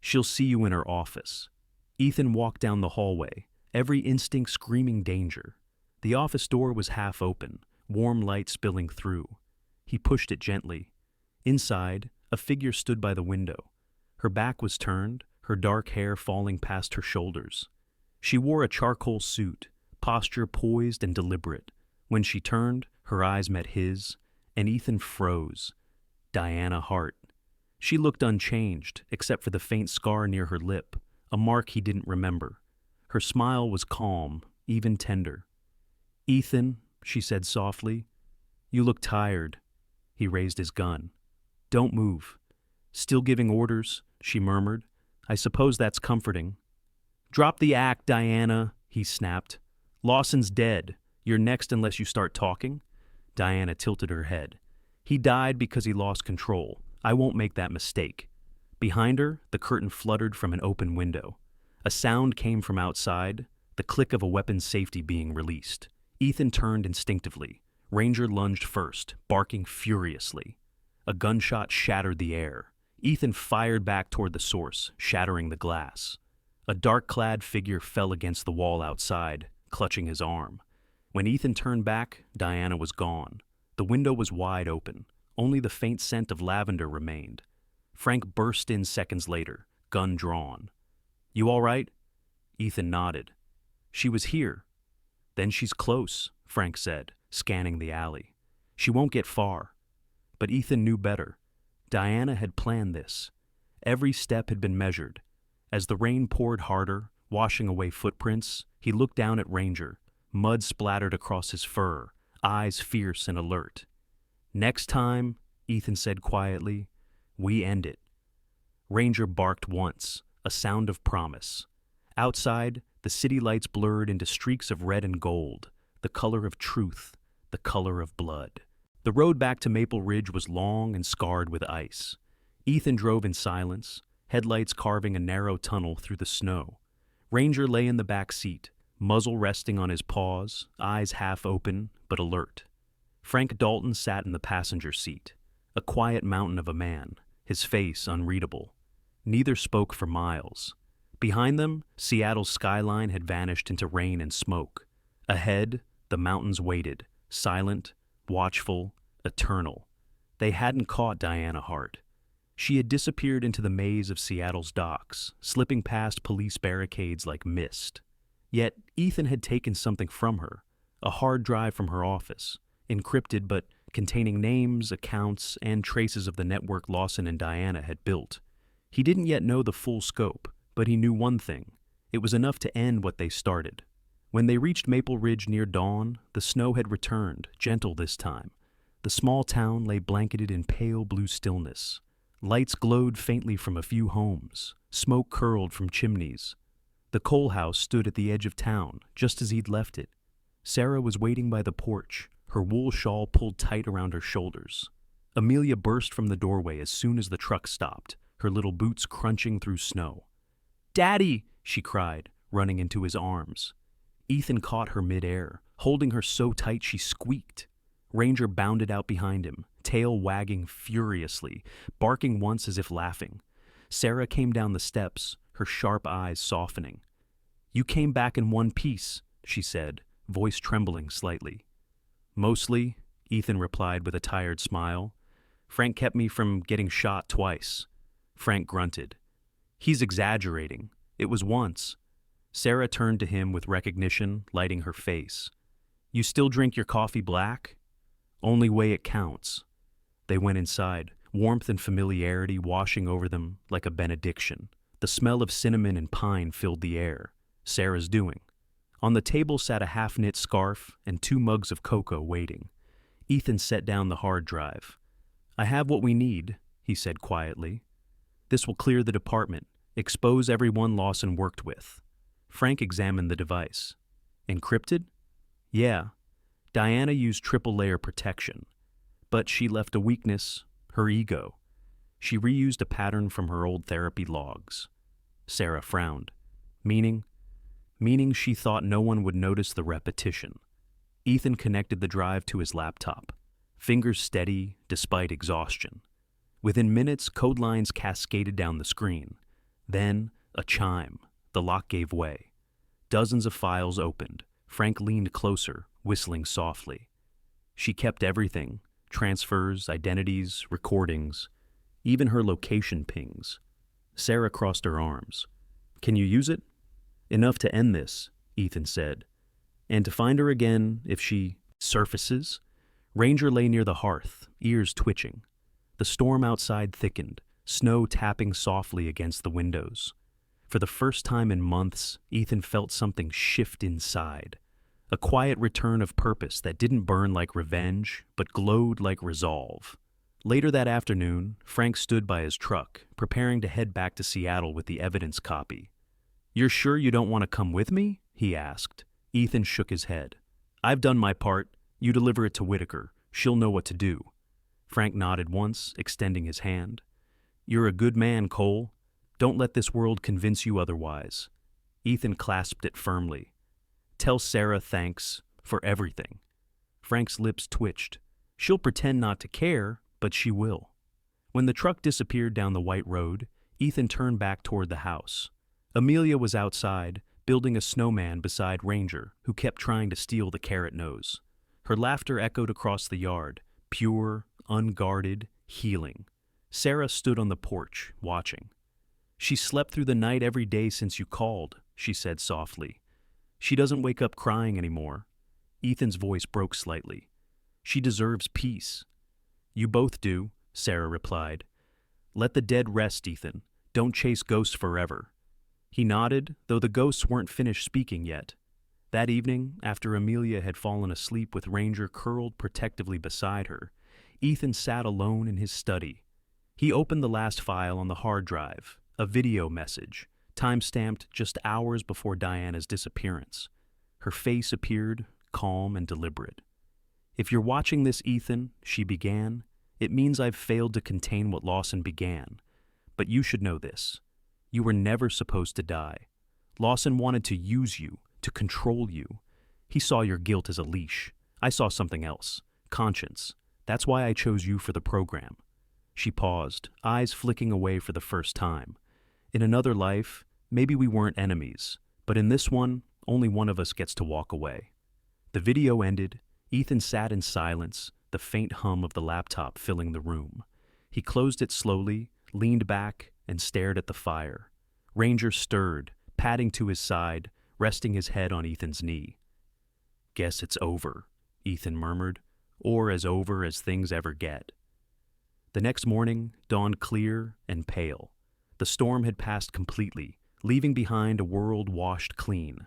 "She'll see you in her office." Ethan walked down the hallway, every instinct screaming danger. The office door was half open, warm light spilling through. He pushed it gently. Inside, a figure stood by the window. Her back was turned, her dark hair falling past her shoulders. She wore a charcoal suit, posture poised and deliberate. When she turned, her eyes met his, and Ethan froze. Diana Hart. She looked unchanged, except for the faint scar near her lip, a mark he didn't remember. Her smile was calm, even tender. "Ethan," she said softly, "you look tired." He raised his gun. "Don't move." "Still giving orders," she murmured. "I suppose that's comforting." "Drop the act, Diana," he snapped. "Lawson's dead. You're next unless you start talking." Diana tilted her head. "He died because he lost control. I won't make that mistake." Behind her, the curtain fluttered from an open window. A sound came from outside, the click of a weapon's safety being released. Ethan turned instinctively. Ranger lunged first, barking furiously. A gunshot shattered the air. Ethan fired back toward the source, shattering the glass. A dark-clad figure fell against the wall outside, clutching his arm. When Ethan turned back, Diana was gone. The window was wide open. Only the faint scent of lavender remained. Frank burst in seconds later, gun drawn. "You all right?" Ethan nodded. "She was here." "Then she's close," Frank said. scanning the alley. She won't get far. But Ethan knew better. Diana had planned this. Every step had been measured. As the rain poured harder, washing away footprints, he looked down at Ranger, mud splattered across his fur, eyes fierce and alert. "Next time," Ethan said quietly, "we end it." Ranger barked once, a sound of promise. Outside, the city lights blurred into streaks of red and gold, the color of truth, the color of blood. The road back to Maple Ridge was long and scarred with ice. Ethan drove in silence, headlights carving a narrow tunnel through the snow. Ranger lay in the back seat, muzzle resting on his paws, eyes half open but alert. Frank Dalton sat in the passenger seat, a quiet mountain of a man, his face unreadable. Neither spoke for miles. Behind them, Seattle's skyline had vanished into rain and smoke. Ahead, the mountains waited, silent, watchful, eternal. They hadn't caught Diana Hart. She had disappeared into the maze of Seattle's docks, slipping past police barricades like mist. Yet Ethan had taken something from her, a hard drive from her office, encrypted but containing names, accounts, and traces of the network Lawson and Diana had built. He didn't yet know the full scope, but he knew one thing. It was enough to end what they started. When they reached Maple Ridge near dawn, the snow had returned, gentle this time. The small town lay blanketed in pale blue stillness. Lights glowed faintly from a few homes. Smoke curled from chimneys. The coal house stood at the edge of town, just as he'd left it. Sarah was waiting by the porch, her wool shawl pulled tight around her shoulders. Amelia burst from the doorway as soon as the truck stopped, her little boots crunching through snow. "Daddy!" she cried, running into his arms. Ethan caught her midair, holding her so tight she squeaked. Ranger bounded out behind him, tail wagging furiously, barking once as if laughing. Sarah came down the steps, her sharp eyes softening. "You came back in one piece," she said, voice trembling slightly. "Mostly," Ethan replied with a tired smile. "Frank kept me from getting shot twice." Frank grunted. "He's exaggerating. It was once." Sarah turned to him with recognition, lighting her face. "You still drink your coffee black?" "Only way it counts." They went inside, warmth and familiarity washing over them like a benediction. The smell of cinnamon and pine filled the air. Sarah's doing. On the table sat a half-knit scarf and 2 mugs of cocoa waiting. Ethan set down the hard drive. "I have what we need," he said quietly. "This will clear the department, expose everyone Lawson worked with." Frank examined the device. "Encrypted?" "Yeah. Diana used triple-layer protection. But she left a weakness, her ego. She reused a pattern from her old therapy logs." Sarah frowned. "Meaning?" "Meaning she thought no one would notice the repetition." Ethan connected the drive to his laptop, fingers steady despite exhaustion. Within minutes, code lines cascaded down the screen. Then, a chime. The lock gave way. Dozens of files opened. Frank leaned closer, whistling softly. She kept everything: transfers, identities, recordings, even her location pings. Sarah crossed her arms. "Can you use it?" "Enough to end this," Ethan said. "And to find her again if she surfaces?" Ranger lay near the hearth, ears twitching. The storm outside thickened, snow tapping softly against the windows. For the first time in months, Ethan felt something shift inside. A quiet return of purpose that didn't burn like revenge, but glowed like resolve. Later that afternoon, Frank stood by his truck, preparing to head back to Seattle with the evidence copy. "You're sure you don't want to come with me?" he asked. Ethan shook his head. "I've done my part. You deliver it to Whitaker. She'll know what to do." Frank nodded once, extending his hand. "You're a good man, Cole. Don't let this world convince you otherwise." Ethan clasped it firmly. "Tell Sarah thanks for everything." Frank's lips twitched. "She'll pretend not to care, but she will." When the truck disappeared down the white road, Ethan turned back toward the house. Amelia was outside, building a snowman beside Ranger, who kept trying to steal the carrot nose. Her laughter echoed across the yard, pure, unguarded, healing. Sarah stood on the porch, watching. "She slept through the night every day since you called," she said softly. "She doesn't wake up crying anymore." Ethan's voice broke slightly. She deserves peace. You both do, Sarah replied. Let the dead rest, Ethan. Don't chase ghosts forever. He nodded, though the ghosts weren't finished speaking yet. That evening, after Amelia had fallen asleep with Ranger curled protectively beside her, Ethan sat alone in his study. He opened the last file on the hard drive, a video message, time-stamped just hours before Diana's disappearance. Her face appeared calm and deliberate. If you're watching this, Ethan, she began, it means I've failed to contain what Lawson began. But you should know this. You were never supposed to die. Lawson wanted to use you, to control you. He saw your guilt as a leash. I saw something else. Conscience. That's why I chose you for the program. She paused, eyes flicking away for the first time. In another life, maybe we weren't enemies, but in this one, only one of us gets to walk away. The video ended. Ethan sat in silence, the faint hum of the laptop filling the room. He closed it slowly, leaned back, and stared at the fire. Ranger stirred, padding to his side, resting his head on Ethan's knee. Guess it's over, Ethan murmured, or as over as things ever get. The next morning dawned clear and pale. The storm had passed completely, leaving behind a world washed clean.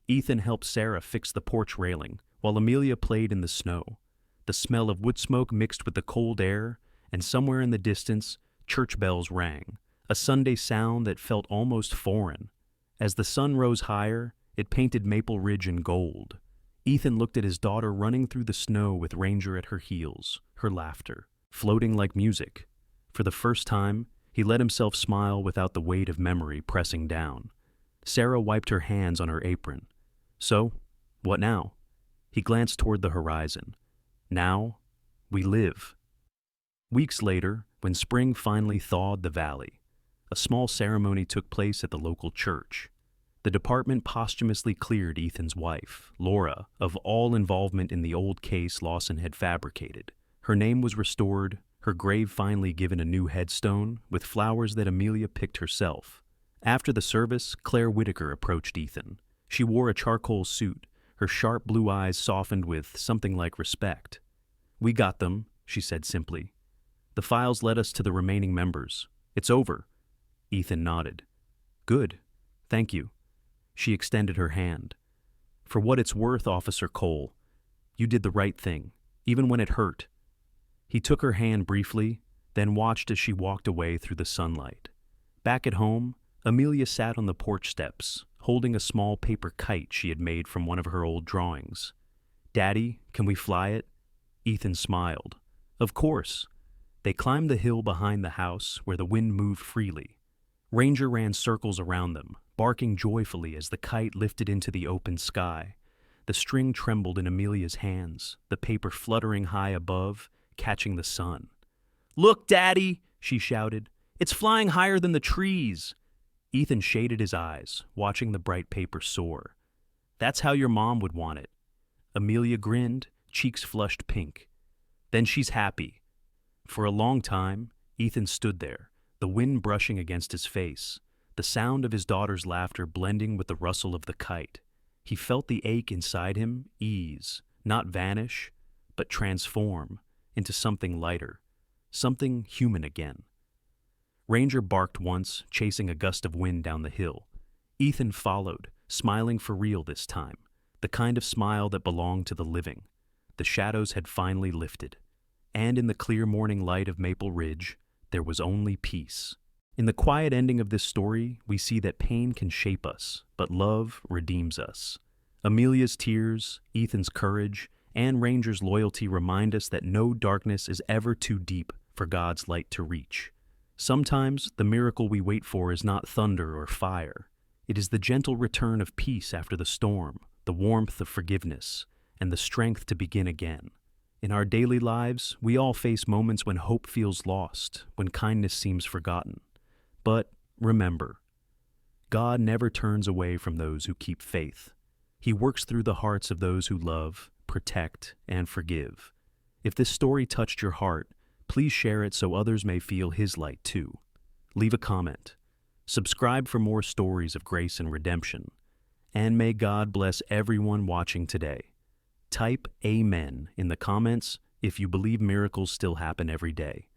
Ethan helped Sarah fix the porch railing, while Amelia played in the snow. The smell of wood smoke mixed with the cold air, and somewhere in the distance, church bells rang, a Sunday sound that felt almost foreign. As the sun rose higher, it painted Maple Ridge in gold. Ethan looked at his daughter running through the snow with Ranger at her heels, her laughter, floating like music. For the first time, he let himself smile without the weight of memory pressing down. Sarah wiped her hands on her apron. So, what now? He glanced toward the horizon. Now, we live. Weeks later, when spring finally thawed the valley, a small ceremony took place at the local church. The department posthumously cleared Ethan's wife, Laura, of all involvement in the old case Lawson had fabricated. Her name was restored, her grave finally given a new headstone with flowers that Amelia picked herself. After the service, Claire Whitaker approached Ethan. She wore a charcoal suit, her sharp blue eyes softened with something like respect. We got them, she said simply. The files led us to the remaining members. It's over. Ethan nodded. Good. Thank you. She extended her hand. For what it's worth, Officer Cole, you did the right thing, even when it hurt. He took her hand briefly, then watched as she walked away through the sunlight. Back at home, Amelia sat on the porch steps, holding a small paper kite she had made from one of her old drawings. Daddy, can we fly it? Ethan smiled. Of course. They climbed the hill behind the house where the wind moved freely. Ranger ran circles around them, barking joyfully as the kite lifted into the open sky. The string trembled in Amelia's hands, the paper fluttering high above, catching the sun. Look, Daddy, she shouted. It's flying higher than the trees. Ethan shaded his eyes, watching the bright paper soar. That's how your mom would want it. Amelia grinned, cheeks flushed pink. Then she's happy. For a long time, Ethan stood there, the wind brushing against his face, the sound of his daughter's laughter blending with the rustle of the kite. He felt the ache inside him ease, not vanish, but transform into something lighter, something human again. Ranger barked once, chasing a gust of wind down the hill. Ethan followed, smiling for real this time, the kind of smile that belonged to the living. The shadows had finally lifted, and in the clear morning light of Maple Ridge, there was only peace. In the quiet ending of this story, we see that pain can shape us, but love redeems us. Amelia's tears, Ethan's courage, and Ranger's loyalty remind us that no darkness is ever too deep for God's light to reach. Sometimes the miracle we wait for is not thunder or fire. It is the gentle return of peace after the storm, the warmth of forgiveness, and the strength to begin again. In our daily lives, we all face moments when hope feels lost, when kindness seems forgotten. But remember, God never turns away from those who keep faith. He works through the hearts of those who love, protect, and forgive. If this story touched your heart, please share it so others may feel His light too. Leave a comment. Subscribe for more stories of grace and redemption. And may God bless everyone watching today. Type Amen in the comments if you believe miracles still happen every day.